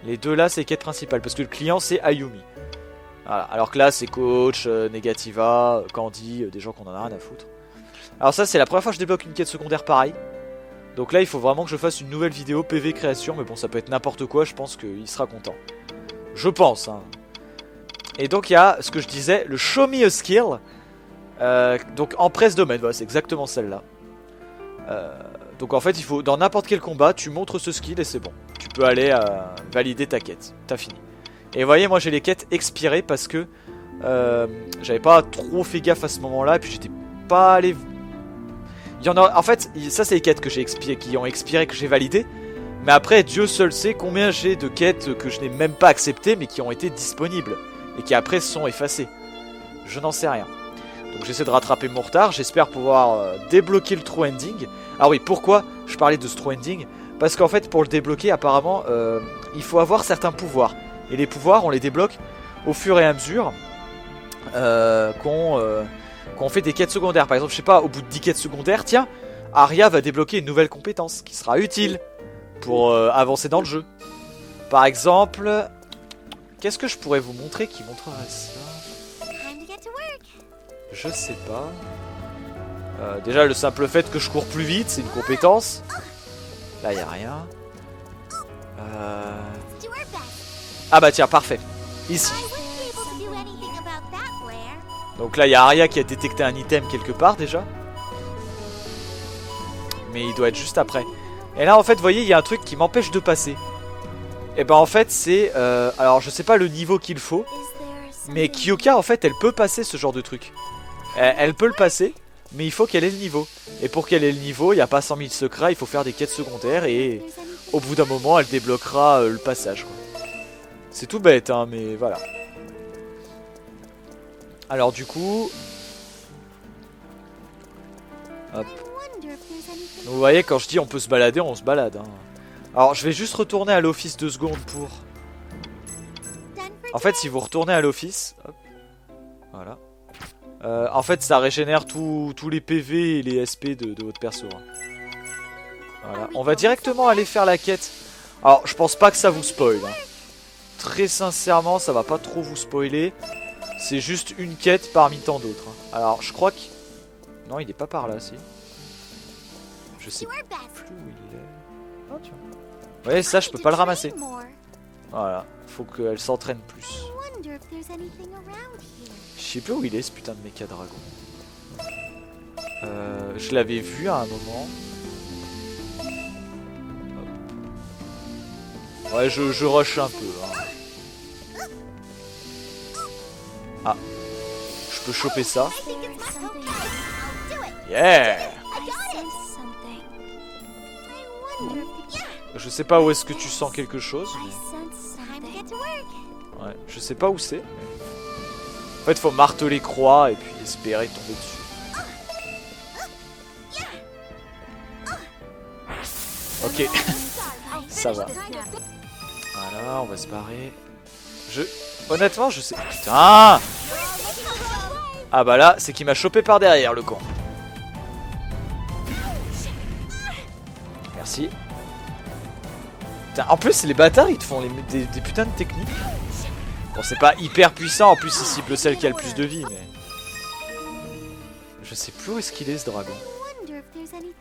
Les deux là, c'est les quêtes principales. Parce que le client, c'est Ayumi. Voilà. Alors que là, c'est Coach, Negativa, Candy, des gens qu'on en a rien à foutre. Alors ça, c'est la première fois que je débloque une quête secondaire pareille. Donc là, il faut vraiment que je fasse une nouvelle vidéo PV création. Mais bon, ça peut être n'importe quoi, je pense qu'il sera content. Je pense, hein. Et donc il y a ce que je disais, le Show Me a Skill. Donc en presse domaine, voilà, c'est exactement celle-là. Donc en fait, il faut, dans n'importe quel combat, tu montres ce skill et c'est bon. Tu peux aller valider ta quête. T'as fini. Et vous voyez, moi j'ai les quêtes expirées parce que j'avais pas trop fait gaffe à ce moment-là. Et puis j'étais pas allé... Il y en a, en fait, ça c'est les quêtes que j'ai expiré, qui ont expiré, que j'ai validées. Mais après, Dieu seul sait combien j'ai de quêtes que je n'ai même pas acceptées, mais qui ont été disponibles. Et qui après sont effacées. Je n'en sais rien. Donc j'essaie de rattraper mon retard. J'espère pouvoir débloquer le true ending. Ah oui, pourquoi je parlais de ce true ending? Parce qu'en fait, pour le débloquer, apparemment, il faut avoir certains pouvoirs. Et les pouvoirs, on les débloque au fur et à mesure qu'on fait des quêtes secondaires. Par exemple, je sais pas, au bout de 10 quêtes secondaires, tiens, Arya va débloquer une nouvelle compétence qui sera utile pour avancer dans le jeu. Par exemple, qu'est-ce que je pourrais vous montrer qui montrerait ça? Je sais pas. Déjà, le simple fait que je cours plus vite, c'est une compétence. Là, y a rien. Ah bah tiens, parfait. Ici. Donc là, il y a Arya qui a détecté un item quelque part déjà. Mais il doit être juste après. Et là, en fait, vous voyez, il y a un truc qui m'empêche de passer. Et ben en fait, c'est... alors, je sais pas le niveau qu'il faut. Mais Kyoka, en fait, elle peut passer ce genre de truc. Elle peut le passer, mais il faut qu'elle ait le niveau. Et pour qu'elle ait le niveau, il n'y a pas 100 000 secrets, il faut faire des quêtes secondaires. Et au bout d'un moment, elle débloquera le passage, quoi. C'est tout bête, hein, mais voilà. Alors du coup... Hop. Donc, vous voyez, quand je dis on peut se balader, on se balade. Hein. Alors je vais juste retourner à l'office 2 secondes pour... En fait, si vous retournez à l'office... Voilà. En fait, ça régénère tous les PV et les SP de votre perso. Hein. Voilà. On va directement aller faire la quête. Alors, je pense pas que ça vous spoil. Hein. Très sincèrement, ça va pas trop vous spoiler. C'est juste une quête parmi tant d'autres. Hein. Alors, je crois que... Non, il est pas par là, si. Je sais plus où il est. Oh, tiens. Vous voyez, ça, je peux pas le ramasser. Voilà. Faut qu'elle s'entraîne plus. Je sais plus où il est, ce putain de méca dragon. Je l'avais vu à un moment. Hop. Ouais, je rush un peu. Hein. Ah. Je peux choper ça. Yeah! Je sais pas où est-ce que tu sens quelque chose. Mais... Ouais, je sais pas où c'est. En fait, faut marteler croix et puis espérer tomber dessus. Ok. Ça va. Voilà, on va se barrer. Honnêtement, je sais... Putain! Ah bah là, c'est qu'il m'a chopé par derrière, le con. Merci. Putain, en plus, les bâtards, ils te font des putains de techniques. Bon, c'est pas hyper puissant, en plus, il cible celle qui a le plus de vie, mais... Je sais plus où est-ce qu'il est, ce dragon.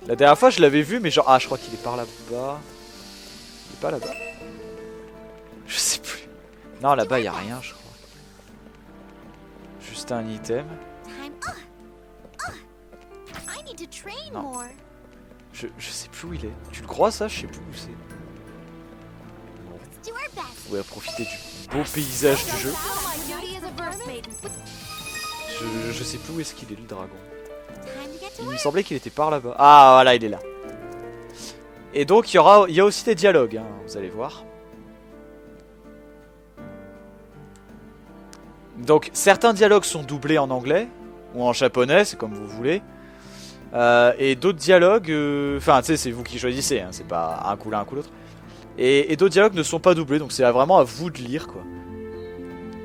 La dernière fois, je l'avais vu, mais genre... Ah, je crois qu'il est par là-bas. Il est pas là-bas. Je sais plus. Non, là-bas, y a rien, je crois. Juste un item. Non. Je sais plus où il est. Tu le crois, ça? Je sais plus où c'est. Bon. On va profiter du beau paysage du jeu. Je sais plus où est-ce qu'il est, le dragon. Il me semblait qu'il était par là-bas. Ah, voilà, il est là. Et donc, il y a aussi des dialogues, hein, vous allez voir. Donc, certains dialogues sont doublés en anglais, ou en japonais, c'est comme vous voulez. Et d'autres dialogues... Enfin, tu sais, c'est vous qui choisissez, hein, c'est pas un coup l'un, un coup l'autre. Et d'autres dialogues ne sont pas doublés, donc c'est vraiment à vous de lire, quoi.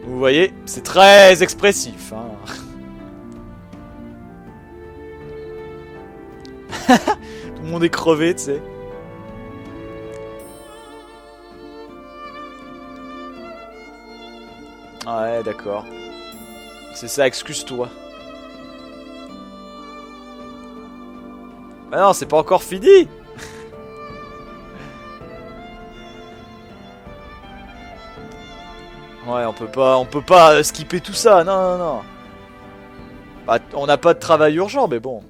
Vous voyez, c'est très expressif, hein. Tout le monde est crevé, tu sais. Ouais, d'accord. C'est ça, excuse-toi. Bah non, c'est pas encore fini. Ouais, on peut pas skipper tout ça, non, non, non. Bah, on n'a pas de travail urgent, mais bon.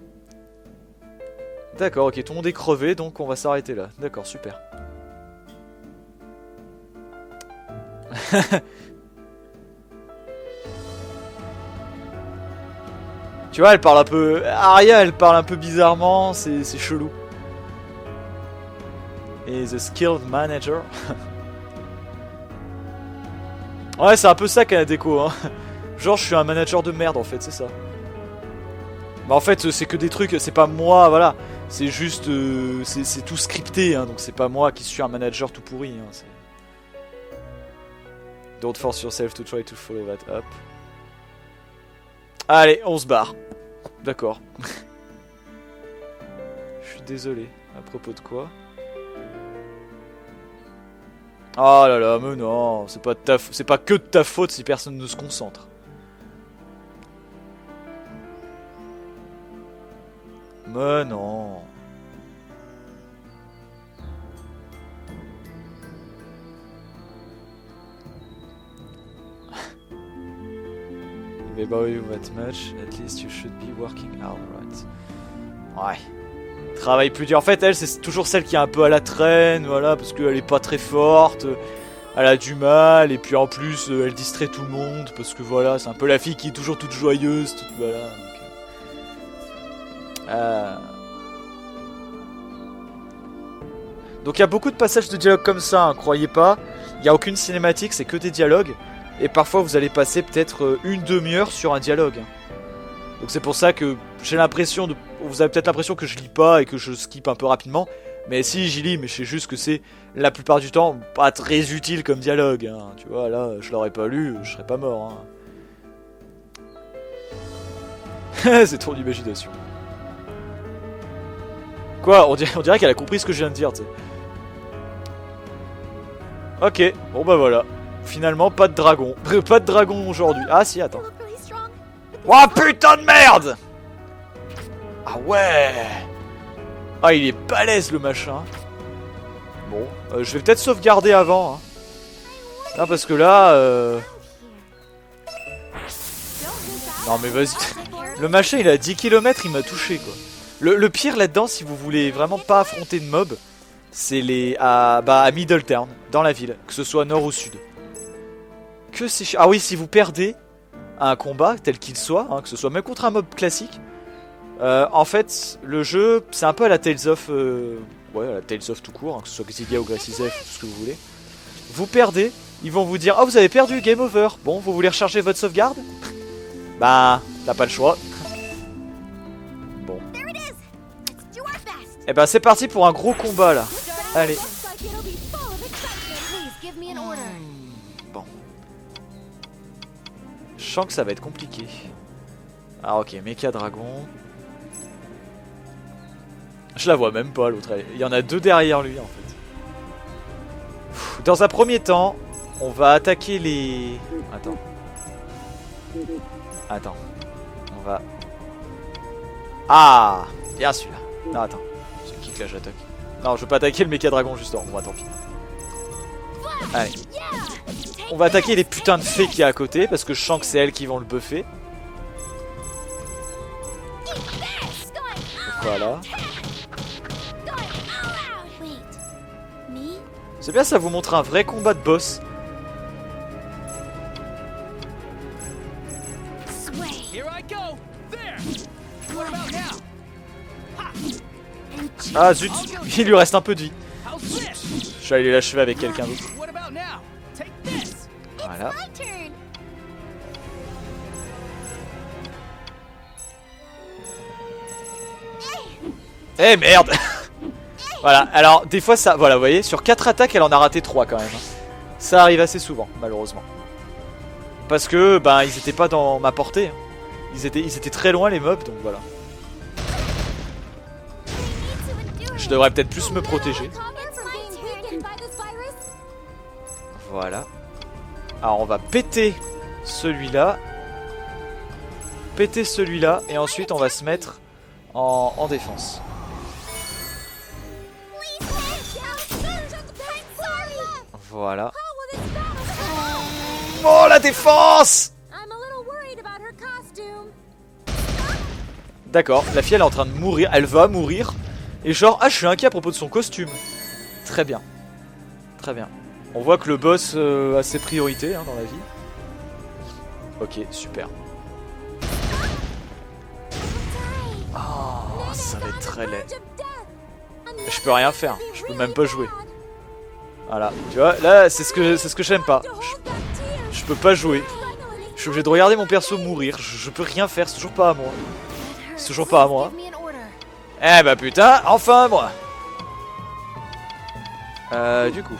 D'accord, ok, tout le monde est crevé, donc on va s'arrêter là. D'accord, super. Tu vois, elle parle un peu... Arya, elle parle un peu bizarrement, c'est chelou. Et the skilled manager. Ouais, c'est un peu ça qu'elle a déco, hein. Genre, je suis un manager de merde, en fait, c'est ça. Mais en fait, c'est que des trucs, c'est pas moi, voilà. C'est juste... c'est tout scripté, hein, donc c'est pas moi qui suis un manager tout pourri. Hein, Don't force yourself to try to follow that up. Allez, on se barre. D'accord. suis désolé. À propos de quoi? Oh là là, mais non, c'est pas que de ta faute si personne ne se concentre. Mais non. If I borrow you that much, at least you should be working hard, right? Ouais. Travaille plus dur. En fait, elle, c'est toujours celle qui est un peu à la traîne, voilà, parce qu'elle est pas très forte, elle a du mal, et puis en plus, elle distrait tout le monde, parce que voilà, c'est un peu la fille qui est toujours toute joyeuse, toute, voilà. Donc il y a beaucoup de passages de dialogue comme ça, hein, croyez pas. Il n'y a aucune cinématique, c'est que des dialogues. Et parfois vous allez passer peut-être une demi-heure sur un dialogue. Donc c'est pour ça que j'ai l'impression de... Vous avez peut-être l'impression que je lis pas et que je skip un peu rapidement. Mais si, j'y lis, mais je sais juste que c'est la plupart du temps pas très utile comme dialogue. Hein. Tu vois, là, je l'aurais pas lu, je serais pas mort. Hein. C'est trop d'imagination. Quoi? On dirait qu'elle a compris ce que je viens de dire, tu sais. Ok, bon bah voilà. Finalement, pas de dragon. Pas de dragon aujourd'hui. Ah si, attends. Oh putain de merde! Ah ouais! Ah, il est balèze le machin. Bon, je vais peut-être sauvegarder avant. Hein. Non, parce que là... Non mais vas-y. Le machin, il a 10 km, il m'a touché quoi. Le pire là-dedans, si vous voulez vraiment pas affronter de mobs, c'est les... à Middletown, dans la ville. Que ce soit nord ou sud. Que c'est... Ah oui, si vous perdez un combat, tel qu'il soit, hein, que ce soit même contre un mob classique, en fait, le jeu, c'est un peu à la Tales of... ouais, à la Tales of tout court, hein, que ce soit Xillia ou Gracieuse, tout ce que vous voulez. Vous perdez, ils vont vous dire « Ah, vous avez perdu, game over !» Bon, vous voulez recharger votre sauvegarde? Bah, t'as pas le choix. Bon. Et bah, c'est parti pour un gros combat, là. Allez. Bon. Je sens que ça va être compliqué. Ah ok, Mecha Dragon. Je la vois même pas l'autre. Il y en a deux derrière lui en fait. Dans un premier temps, on va attaquer les... Attends. On va... Ah, bien celui-là. Non, attends. C'est qui que là j'attaque? Non, je veux pas attaquer le Mecha Dragon justement. Bon, tant pis. Allez. On va attaquer les putains de fées qu'il y a à côté parce que je sens que c'est elles qui vont le buffer. Voilà. C'est bien, ça vous montre un vrai combat de boss. Ah zut, il lui reste un peu de vie. Je vais aller l'achever avec quelqu'un d'autre. Voilà. Eh merde. Voilà, alors des fois ça... Voilà, vous voyez, sur 4 attaques, elle en a raté 3 quand même. Ça arrive assez souvent, malheureusement. Parce que, ben, ils étaient pas dans ma portée. Ils étaient très loin les mobs, donc voilà. Je devrais peut-être plus me protéger. Voilà. Alors on va péter celui-là. Péter celui-là, et ensuite on va se mettre en défense. Voilà. Oh la défense! D'accord, la fille elle est en train de mourir, elle va mourir. Et genre, ah je suis inquiet à propos de son costume. Très bien. Très bien. On voit que le boss a ses priorités hein, dans la vie. Ok, super. Oh, ça va être très laid. Je peux rien faire, je peux même pas jouer. Voilà, tu vois, là c'est ce que j'aime pas. Je peux pas jouer. Je suis obligé de regarder mon perso mourir. Je peux rien faire, c'est toujours pas à moi. C'est toujours pas à moi. Eh bah putain, enfin moi. Du coup.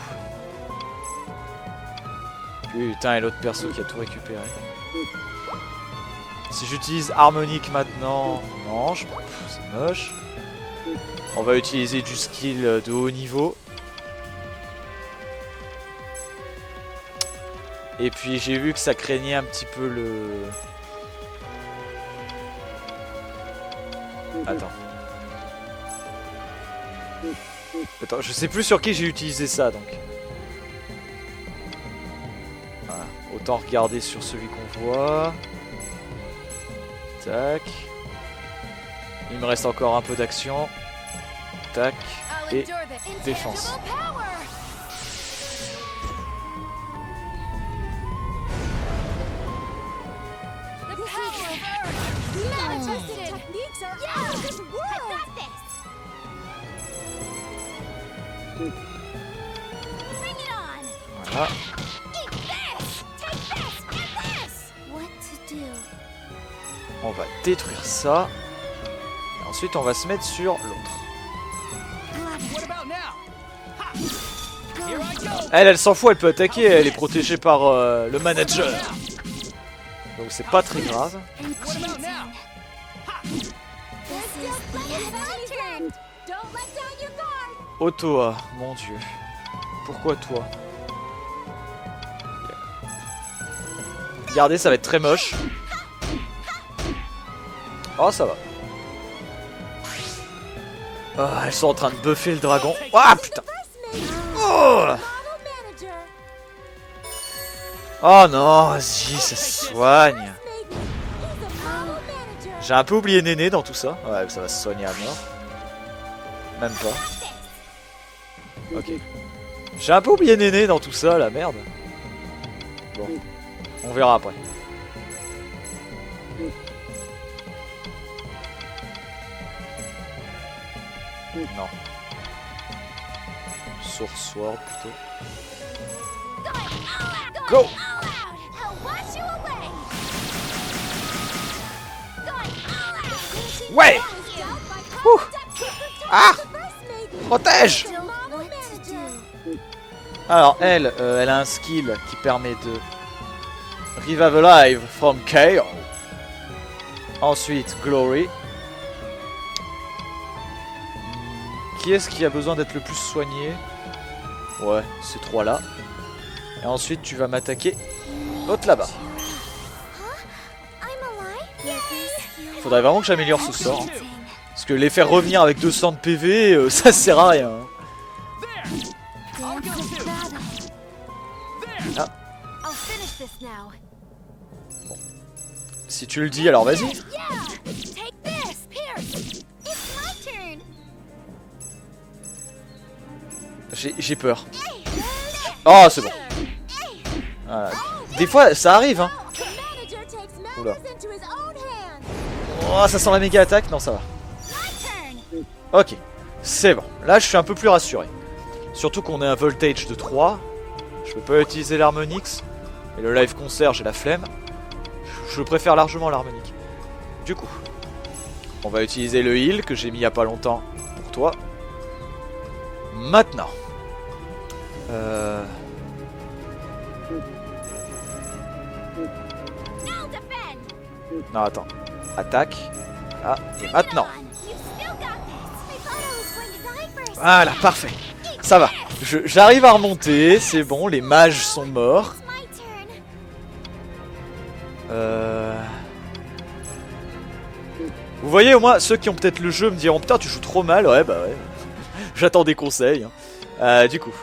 Putain, et l'autre perso qui a tout récupéré. Si j'utilise harmonique maintenant... Non, c'est moche. On va utiliser du skill de haut niveau. Et puis j'ai vu que ça craignait un petit peu le... Attends. Attends, je sais plus sur qui j'ai utilisé ça donc. Voilà. Autant regarder sur celui qu'on voit. Tac. Il me reste encore un peu d'action. Tac. Et défense. Voilà. On va détruire ça. Et ensuite on va se mettre sur l'autre. Elle s'en fout, elle peut attaquer, elle est protégée par le manager. Donc c'est pas très grave. Otoa, mon dieu. Pourquoi toi? Regardez, ça va être très moche. Oh, ça va. Oh, elles sont en train de buffer le dragon. Ah, putain. Oh, oh non, vas-y, ça se soigne. J'ai un peu oublié Néné dans tout ça. Ouais, ça va se soigner à mort. Même pas. Ok. J'ai un peu oublié Néné dans tout ça, la merde. Bon. On verra après. Non. Source Sword plutôt. Go! Ouais! Ouh! Ah! Protège! Alors elle, elle a un skill qui permet de Revive Alive from KO. Ensuite Glory. Qui est-ce qui a besoin d'être le plus soigné? Ouais, ces trois là. Et ensuite tu vas m'attaquer l'autre là-bas. Faudrait vraiment que j'améliore ce sort. Hein. Parce que les faire revenir avec 200 de PV, ça sert à rien. Hein. Ah. Bon. Si tu le dis, alors vas-y. J'ai peur. Oh, c'est bon. Voilà. Des fois, ça arrive, hein. Oula. Oh, ça sent la méga attaque. Non, ça va. Ok, c'est bon. Là, je suis un peu plus rassuré. Surtout qu'on est un voltage de 3. Je peux pas utiliser l'harmonix. Et le live concert, j'ai la flemme. Je préfère largement l'harmonique. Du coup, on va utiliser le heal que j'ai mis il y a pas longtemps pour toi. Maintenant. Non, attends. Attaque. Ah, et maintenant. Voilà, parfait. Ça va. J'arrive à remonter, c'est bon, les mages sont morts. Vous voyez, au moins, ceux qui ont peut-être le jeu me diront putain, tu joues trop mal. Ouais, bah ouais. J'attends des conseils. Du coup.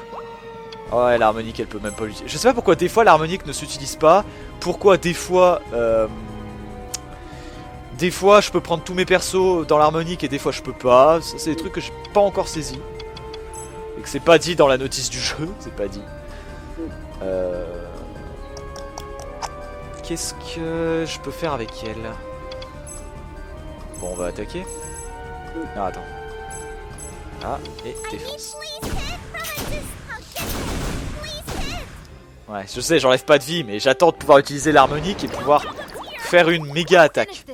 Ouais, l'harmonique, elle peut même pas l'utiliser. Je sais pas pourquoi des fois l'harmonique ne s'utilise pas. Pourquoi des fois... Des fois, je peux prendre tous mes persos dans l'harmonique et des fois, je peux pas. Ça, c'est des trucs que j'ai pas encore saisi. Et que c'est pas dit dans la notice du jeu. C'est pas dit. Qu'est-ce que je peux faire avec elle? Bon, on va attaquer. Non, attends. Ah, et défense. Ouais, je sais, j'enlève pas de vie, mais j'attends de pouvoir utiliser l'harmonique et pouvoir faire une méga attaque.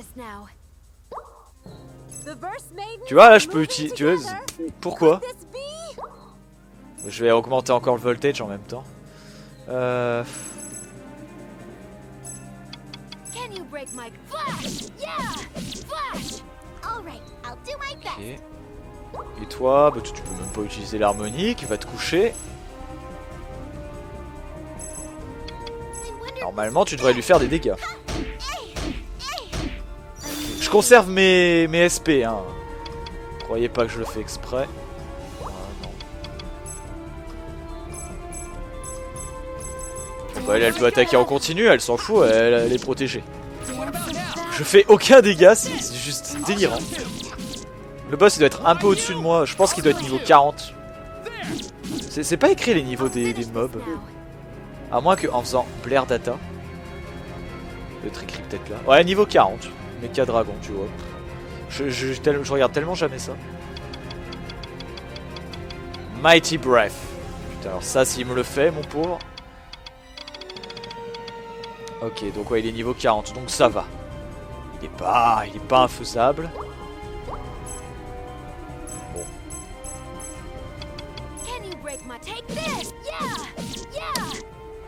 Tu vois, là, je peux utiliser... Tu vois, pourquoi? Je vais augmenter encore le voltage en même temps. Ok. Et toi, bah, tu peux même pas utiliser l'harmonique, va te coucher. Normalement, tu devrais lui faire des dégâts. Je conserve mes SP, hein. Croyez pas que je le fais exprès. Ah, non. Bon, bah, elle peut attaquer en continu, elle s'en fout, elle est protégée. Je fais aucun dégât, c'est juste délirant. Le boss il doit être un peu au-dessus de moi, je pense qu'il doit être niveau 40. C'est pas écrit les niveaux des mobs. À moins qu'en faisant Blair Data. Il doit être écrit peut-être là. Ouais, niveau 40. Mecha Dragon, tu vois. Je regarde tellement jamais ça. Mighty Breath. Putain, alors ça, s'il me le fait, mon pauvre. Ok, donc ouais, il est niveau 40, donc ça va. Il est pas infaisable. Bon.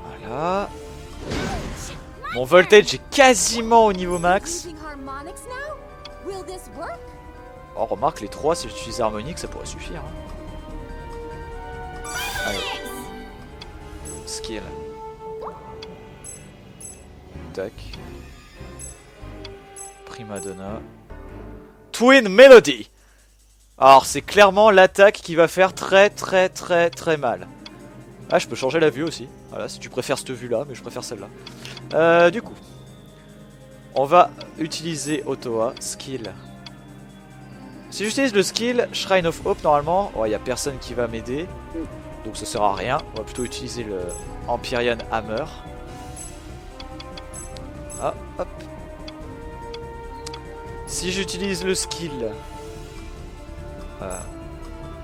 Voilà. Mon voltage est quasiment au niveau max. Oh, remarque, les 3, si j'utilise harmonique, ça pourrait suffire. Hein. Allez. Skill. Tac. Prima Donna. Twin Melody. Alors, c'est clairement l'attaque qui va faire très mal. Ah, je peux changer la vue aussi. Voilà, si tu préfères cette vue-là, mais je préfère celle-là. Du coup, on va utiliser Otoa, skill. Si j'utilise le skill Shrine of Hope, normalement, il n'y a personne qui va m'aider. Donc ça sert à rien. On va plutôt utiliser le Empyrean Hammer. Ah, hop. Si j'utilise le skill...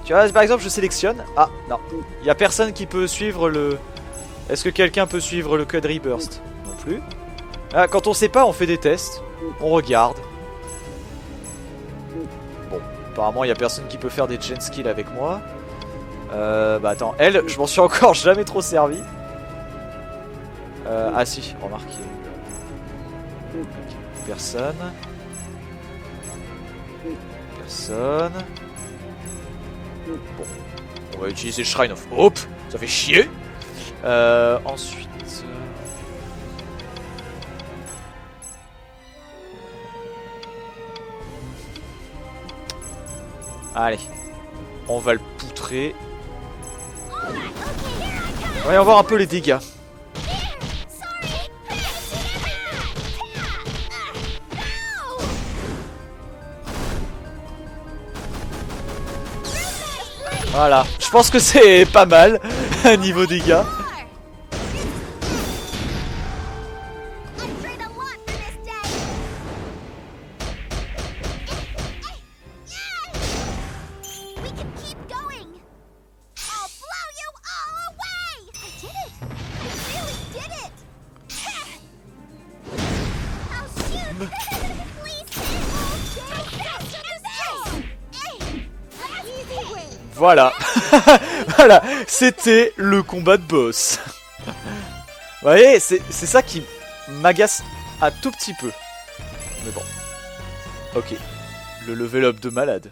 tu vois, par exemple, je sélectionne. Ah, non. Il n'y a personne qui peut suivre le... Est-ce que quelqu'un peut suivre le Quadri Burst? Non plus. Ah, quand on sait pas, on fait des tests. On regarde. Bon, apparemment, il n'y a personne qui peut faire des chain skills avec moi. Bah attends, elle, je m'en suis encore jamais trop servi. Ah si, remarque. Okay. Personne. Personne. Bon, on va utiliser le Shrine of Hope. Ça fait chier. Ensuite... Allez. On va le poutrer. Voyons voir un peu les dégâts. Voilà, je pense que c'est pas mal niveau dégâts. Voilà. Voilà, c'était le combat de boss. Vous voyez, c'est ça qui m'agace un tout petit peu. Mais bon. Ok. Le level up de malade.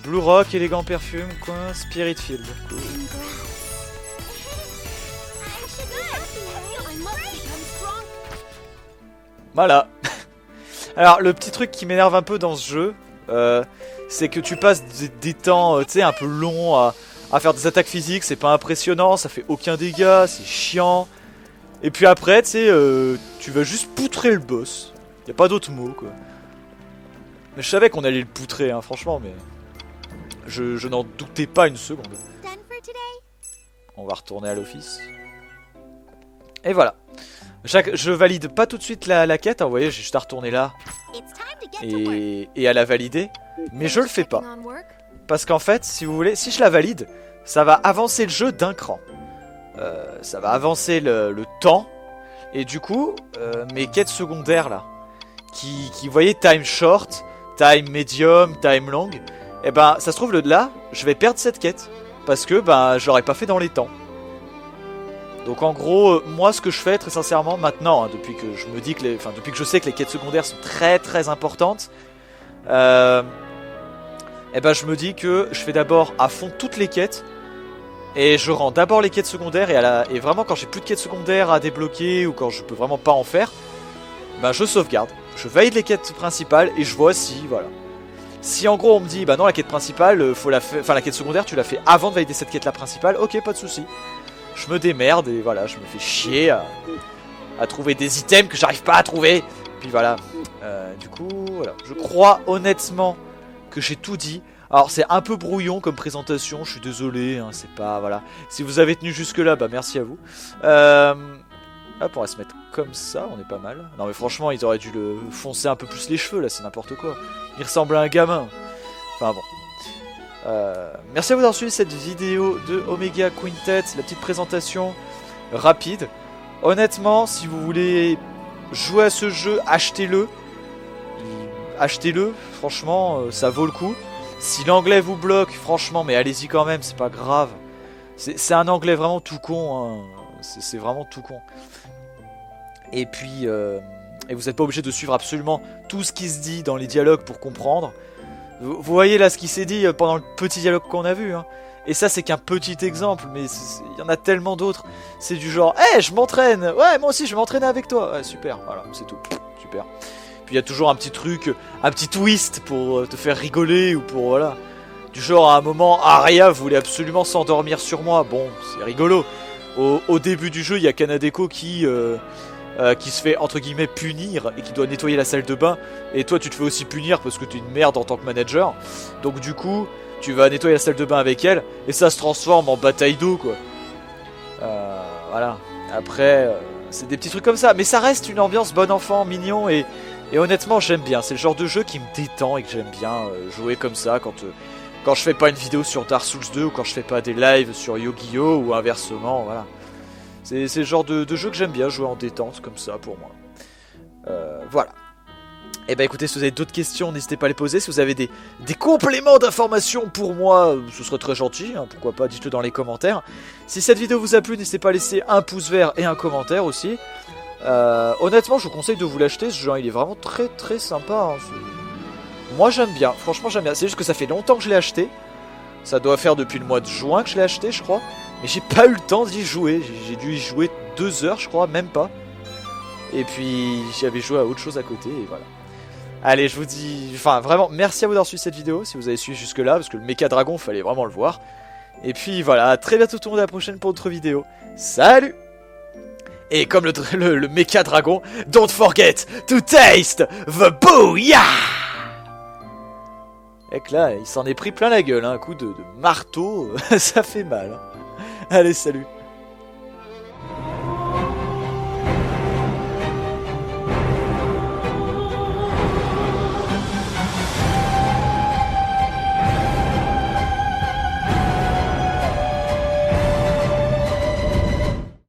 Blue Rock, élégant perfume, quoi, Spirit Field. Cool. Voilà. Alors, le petit truc qui m'énerve un peu dans ce jeu, c'est que tu passes des temps, tu sais, un peu longs à faire des attaques physiques, c'est pas impressionnant, ça fait aucun dégât, c'est chiant. Et puis après, tu sais, tu vas juste poutrer le boss. Y a pas d'autre mot, quoi. Mais je savais qu'on allait le poutrer, hein, franchement, mais... Je n'en doutais pas une seconde. On va retourner à l'office. Et voilà. Je valide pas tout de suite la quête, hein, vous voyez, j'ai juste à retourner là. Et à la valider. Mais je le fais pas. Parce qu'en fait, si vous voulez, si je la valide, ça va avancer le jeu d'un cran. Ça va avancer le temps. Et du coup, mes quêtes secondaires là, qui vous voyez, time short, time medium, time long, et ben ça se trouve là, je vais perdre cette quête. Parce que ben je l'aurais pas fait dans les temps. Donc en gros, moi ce que je fais très sincèrement maintenant, hein, depuis que je me dis que depuis que je sais que les quêtes secondaires sont très importantes, et et ben je me dis que je fais d'abord à fond toutes les quêtes. Et je rends d'abord les quêtes secondaires et vraiment quand j'ai plus de quêtes secondaires à débloquer ou quand je peux vraiment pas en faire, ben je sauvegarde, je valide les quêtes principales et je vois si, voilà. Si en gros on me dit, bah non la quête principale, faut la faire, enfin la quête secondaire tu l'as fait avant de valider cette quête là principale, ok pas de souci. Je me démerde et voilà, je me fais chier à trouver des items que j'arrive pas à trouver. Puis voilà, du coup, voilà. Je crois honnêtement que j'ai tout dit. Alors c'est un peu brouillon comme présentation, je suis désolé, hein, c'est pas, voilà. Si vous avez tenu jusque là, bah merci à vous. Hop, on va se mettre comme ça, on est pas mal. Non mais franchement, ils auraient dû le foncer un peu plus les cheveux là, c'est n'importe quoi. Il ressemble à un gamin. Enfin bon. Merci à vous d'avoir suivi cette vidéo de Omega Quintet, la petite présentation rapide. Honnêtement, si vous voulez jouer à ce jeu, achetez-le. Achetez-le, franchement, ça vaut le coup. Si l'anglais vous bloque, franchement, mais allez-y quand même, c'est pas grave. C'est un anglais vraiment tout con, hein. C'est vraiment tout con. Et puis, et vous n'êtes pas obligé de suivre absolument tout ce qui se dit dans les dialogues pour comprendre. Vous voyez là ce qui s'est dit pendant le petit dialogue qu'on a vu, hein. Et ça c'est qu'un petit exemple, mais il y en a tellement d'autres. C'est du genre, hey, je m'entraîne. Ouais, moi aussi je vais m'entraîner avec toi. Ouais, super, voilà, c'est tout. Super. Puis il y a toujours un petit truc, un petit twist pour te faire rigoler ou pour, voilà. Du genre, à un moment, Arya voulait absolument s'endormir sur moi. Bon, c'est rigolo. Au début du jeu, il y a Kanadeko qui se fait, entre guillemets, punir et qui doit nettoyer la salle de bain. Et toi, tu te fais aussi punir parce que tu es une merde en tant que manager. Donc du coup, tu vas nettoyer la salle de bain avec elle et ça se transforme en bataille d'eau, quoi. Voilà. Après, c'est des petits trucs comme ça. Mais ça reste une ambiance bon enfant, mignon et honnêtement, j'aime bien. C'est le genre de jeu qui me détend et que j'aime bien jouer comme ça quand je fais pas une vidéo sur Dark Souls 2 ou quand je fais pas des lives sur Yu-Gi-Oh! Ou inversement, voilà. C'est le genre de jeu que j'aime bien jouer en détente comme ça pour moi. Voilà. Et bah écoutez, si vous avez d'autres questions, n'hésitez pas à les poser. Si vous avez des compléments d'informations pour moi, ce serait très gentil, hein, pourquoi pas, dites-le dans les commentaires. Si cette vidéo vous a plu, n'hésitez pas à laisser un pouce vert et un commentaire aussi. Honnêtement, je vous conseille de vous l'acheter, ce jeu, il est vraiment très très sympa. Hein, moi j'aime bien, franchement j'aime bien. C'est juste que ça fait longtemps que je l'ai acheté. Ça doit faire depuis le mois de juin que je l'ai acheté, je crois. Mais j'ai pas eu le temps d'y jouer. J'ai dû y jouer 2 heures, je crois, même pas. Et puis j'avais joué à autre chose à côté, et voilà. Allez, je vous dis... Enfin, vraiment, merci à vous d'avoir suivi cette vidéo, si vous avez suivi jusque là, parce que le Mecha Dragon, fallait vraiment le voir. Et puis voilà, à très bientôt tout le monde, à la prochaine pour d'autres vidéos. Salut! Et comme le Mecha Dragon, don't forget to taste the booyah! Et que là, il s'en est pris plein la gueule, hein, un coup de marteau, ça fait mal. Hein. Allez, salut!